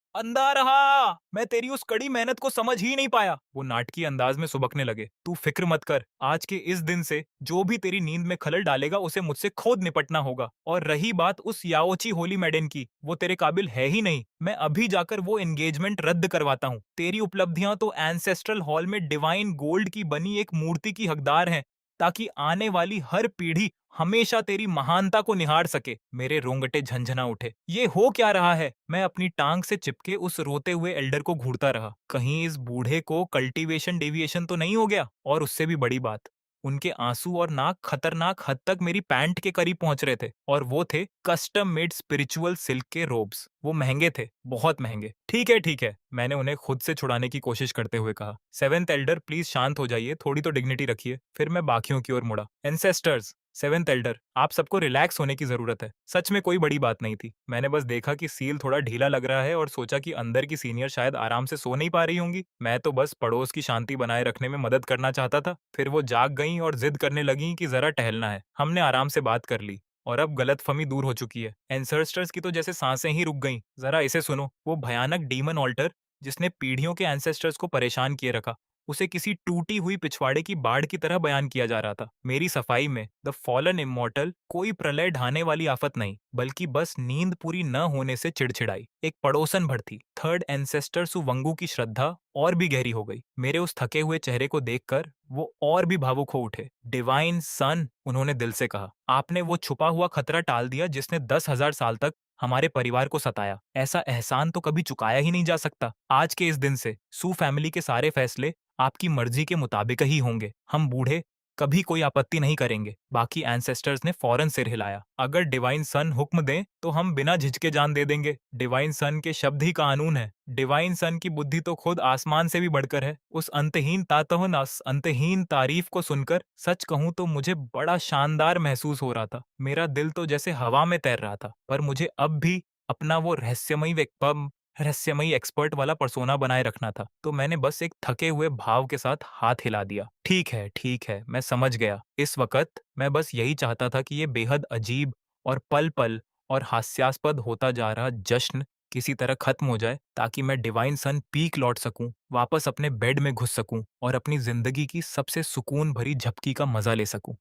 मैं तेरी उस कड़ी मेहनत को समझ ही नहीं पाया। वो नाटकीय अंदाज में सुबकने लगे। तू फिक्र मत कर, आज के इस दिन से जो भी तेरी नींद में खलल डालेगा उसे मुझसे खुद निपटना होगा। और रही बात उस याओची होली मैडन की, वो तेरे काबिल है ही नहीं। मैं अभी जाकर वो एंगेजमेंट रद्द करवाता हूँ। तेरी उपलब्धियां तो एंसेस्ट्रल हॉल में डिवाइन गोल्ड की बनी एक मूर्ति की हकदार हैं, ताकि आने वाली हर पीढ़ी हमेशा तेरी महानता को निहार सके। मेरे रोंगटे झंझना उठे। ये हो क्या रहा है? मैं अपनी टांग से चिपके उस रोते हुए एल्डर को घूरता रहा। कहीं इस बूढ़े को कल्टीवेशन डेविएशन तो नहीं हो गया? और उससे भी बड़ी बात, उनके आंसू और नाक खतरनाक हद तक मेरी पैंट के करीब पहुंच रहे थे। और वो थे कस्टम मेड स्पिरिचुअल सिल्क के रोब्स। वो महंगे थे, बहुत महंगे। ठीक है, मैंने उन्हें खुद से छुड़ाने की कोशिश करते हुए कहा। सेवेंथ एल्डर, प्लीज शांत हो जाइए, थोड़ी तो डिग्निटी रखिए। फिर मैं बाकियों की ओर मुड़ा। एंसेस्टर्स, सेवेंथ एल्डर, आप सबको रिलैक्स होने की जरूरत है। सच में कोई बड़ी बात नहीं थी। मैंने बस देखा कि सील थोड़ा ढीला लग रहा है और सोचा कि अंदर की सीनियर शायद आराम से सो नहीं पा रही होंगी। मैं तो बस पड़ोस की शांति बनाए रखने में मदद करना चाहता था। फिर वो जाग गईं और जिद करने लगीं कि जरा टहलना है। हमने आराम से बात कर ली और अब गलतफहमी दूर हो चुकी है। एंसेस्टर्स की तो जैसे सांसें ही रुक गईं। जरा इसे सुनो। वो भयानक डीमन ऑल्टर जिसने पीढ़ियों के एंसेस्टर्स को परेशान किए रखा, उसे किसी टूटी हुई पिछवाड़े की बाढ़ की तरह बयान किया जा रहा था। मेरी सफाई में द फॉलन इमॉर्टल कोई प्रलय ढाने वाली आफत नहीं, बल्कि बस नींद पूरी न होने से चिड़चिड़ाई एक पड़ोसन भर थी। थर्ड एंसेस्टर सुवंगू की श्रद्धा और भी गहरी हो गई। मेरे उस थके हुए चेहरे को देखकर वो और भी भावुक हो उठे। डिवाइन सन, उन्होंने दिल से कहा, आपने वो छुपा हुआ खतरा टाल दिया जिसने 10,000 साल तक हमारे परिवार को सताया। ऐसा एहसान तो कभी चुकाया ही नहीं जा सकता। आज के इस दिन से सू फैमिली के सारे फैसले आपकी मर्जी के मुताबिक ही होंगे। हम बूढ़े कभी कोई आपत्ति नहीं करेंगे। बाकी एंसेस्टर्स ने फौरन सिर हिलाया। अगर डिवाइन सन हुक्म दें तो हम बिना झिझके जान दे देंगे। डिवाइन सन के शब्द ही कानून है। डिवाइन सन की बुद्धि तो खुद आसमान से भी बढ़कर है। उस अंतहीन तारीफ को सुनकर सच कहूं तो मुझे बड़ा शानदार महसूस हो रहा था। मेरा दिल तो जैसे हवा में तैर रहा था। पर मुझे अब भी अपना वो रहस्यमयी एक्सपर्ट वाला पर्सोना बनाए रखना था। तो मैंने बस एक थके हुए भाव के साथ हाथ हिला दिया। ठीक है, मैं समझ गया। इस वक्त मैं बस यही चाहता था कि ये बेहद अजीब और पल-पल और हास्यास्पद होता जा रहा जश्न किसी तरह खत्म हो जाए, ताकि मैं डिवाइन सन पीक लौट सकूं, वापस अपने बेड में घुस सकूं और अपनी जिंदगी की सबसे सुकून भरी झपकी का मजा ले सकूं।